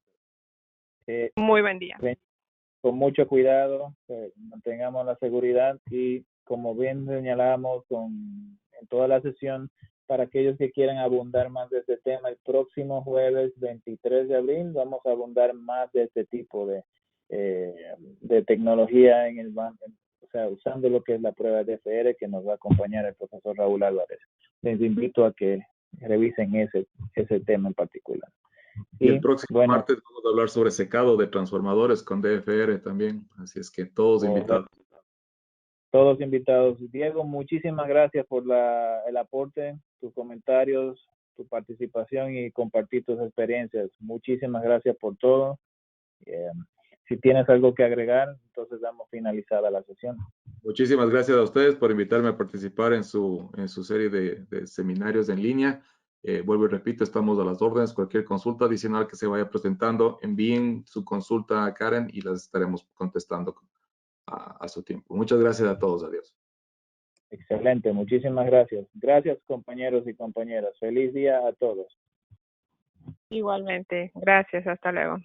Muy buen día. Con mucho cuidado, mantengamos la seguridad y como bien señalamos en toda la sesión, para aquellos que quieran abundar más de este tema, el próximo jueves 23 de abril vamos a abundar más de este tipo de tecnología en el banco, o sea, usando lo que es la prueba de FR que nos va a acompañar el profesor Raúl Álvarez. Les invito a que revisen ese tema en particular. Y el próximo martes vamos a hablar sobre secado de transformadores con DFR también, así es que todos invitados. Todos invitados. Diego, muchísimas gracias por el aporte, tus comentarios, tu participación y compartir tus experiencias. Muchísimas gracias por todo. Si tienes algo que agregar, entonces damos finalizada la sesión. Muchísimas gracias a ustedes por invitarme a participar en su serie de seminarios en línea. Vuelvo y repito, estamos a las órdenes. Cualquier consulta adicional que se vaya presentando, envíen su consulta a Karen y las estaremos contestando a su tiempo. Muchas gracias a todos. Adiós. Excelente, muchísimas gracias. Gracias, compañeros y compañeras. Feliz día a todos. Igualmente, gracias, hasta luego.